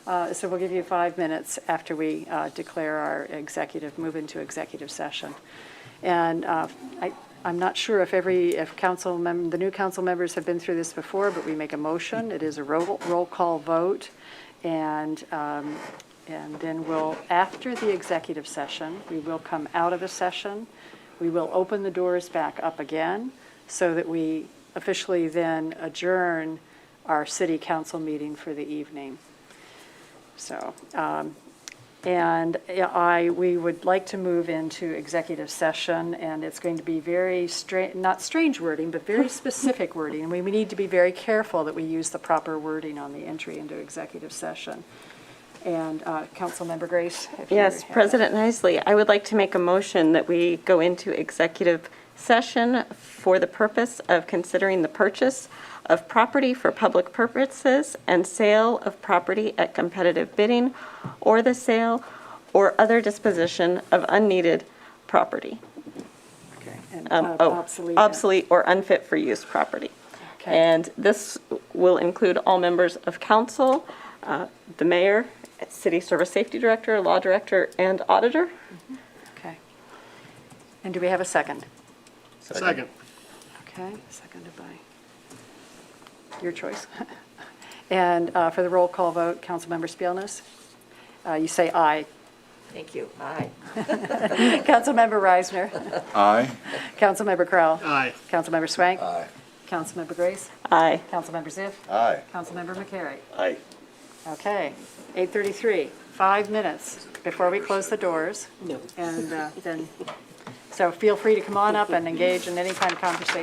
So we'll give you 5 minutes after we declare our move into executive session. And I'm not sure if the new council members have been through this before, but we make a motion. It is a roll call vote. And then after the executive session, we will come out of the session. We will open the doors back up again so that we officially then adjourn our city council meeting for the evening. So, we would like to move into executive session, and it's going to be very not strange wording, but very specific wording. And we need to be very careful that we use the proper wording on the entry into executive session. And Councilmember Grace? Yes, President Isley, I would like to make a motion that we go into executive session for the purpose of considering the purchase of property for public purposes and sale of property at competitive bidding, or the sale or other disposition of unneeded property. Okay. And Obsolete or unfit for use property. Okay. And this will include all members of council, the mayor, city service safety director, law director, and auditor. Okay. And do we have a second? Second. Okay, seconded by your choice. And for the roll call vote, Councilmember Spielness, you say aye. Thank you. Aye. Councilmember Reisner. Aye. Councilmember Crowell. Aye. Councilmember Swank. Aye. Councilmember Grace. Aye. Councilmember Ziff. Aye. Councilmember McCary. Aye. Okay, 8:33, 5 minutes before we close the doors. No. And then, so feel free to come on up and engage in any kind of conversation.